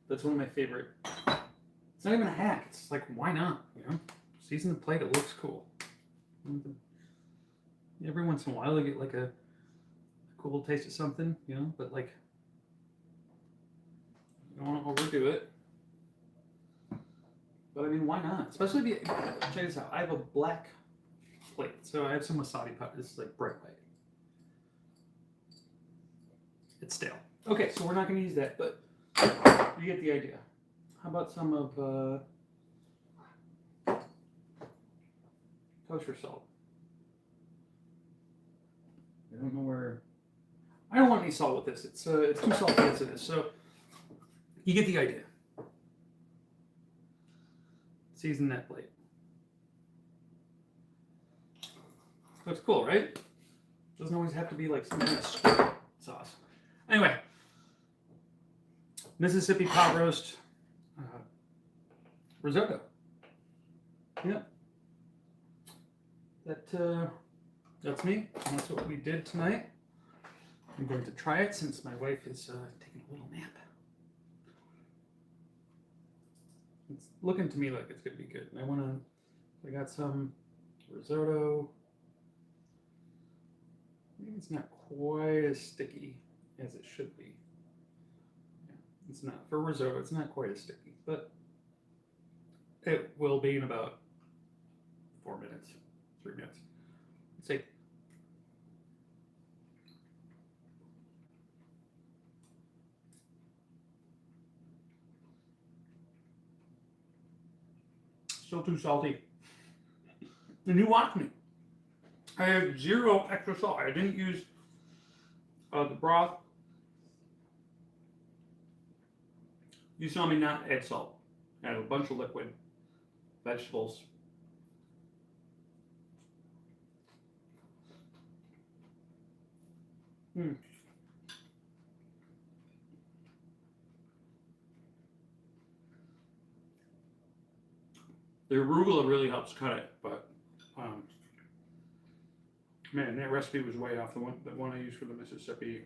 that's one of my favorite. It's not even a hack. It's like, why not? You know, season the plate. It looks cool. Every once in a while, I get like a cool taste of something, you know. But like, you don't want to overdo it. But I mean, why not? Especially if you check this out. I have a black plate, so I have some wasabi powder. This is like bright white. It's stale. Okay, so we're not going to use that, but you get the idea. How about some of kosher salt? I don't know where. I don't want any salt with this. It's too salty as it is. So you get the idea. Season that plate. Looks cool, right? Doesn't always have to be like some kind of squid sauce. Anyway, Mississippi pot roast risotto. Yeah, that's me. And that's what we did tonight. I'm going to try it since my wife is taking a little nap. It's looking to me like it's going to be good. I want to I got some risotto. Maybe it's not quite as sticky as it should be. Yeah, it's not. For risotto, it's not quite as sticky, but it will be in about 4 minutes, 3 minutes. Let's see. Still too salty. And you watch me. I have 0 extra salt. I didn't use the broth. You saw me not add salt. I had a bunch of liquid vegetables. Mm. The arugula really helps cut it, but man, that recipe was way off the one I used for the Mississippi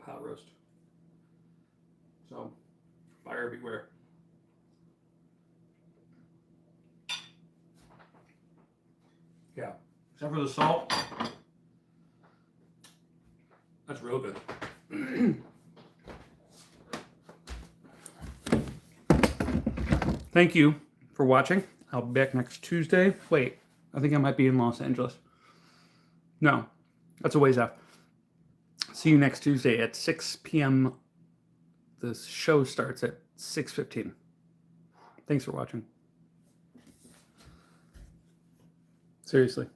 pot roast. So, buyer beware. Yeah, except for the salt, that's real good. Thank you for watching. I'll be back next Tuesday. Wait, I think I might be in Los Angeles. No, that's a ways off. See you next Tuesday at 6 p.m. The show starts at 6:15. Thanks for watching. Seriously.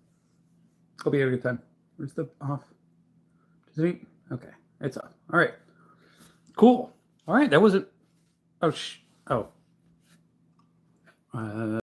Hope you had a good time. Where's the off? Does it? Okay, it's off. All right. Cool. All right, that wasn't. Oh.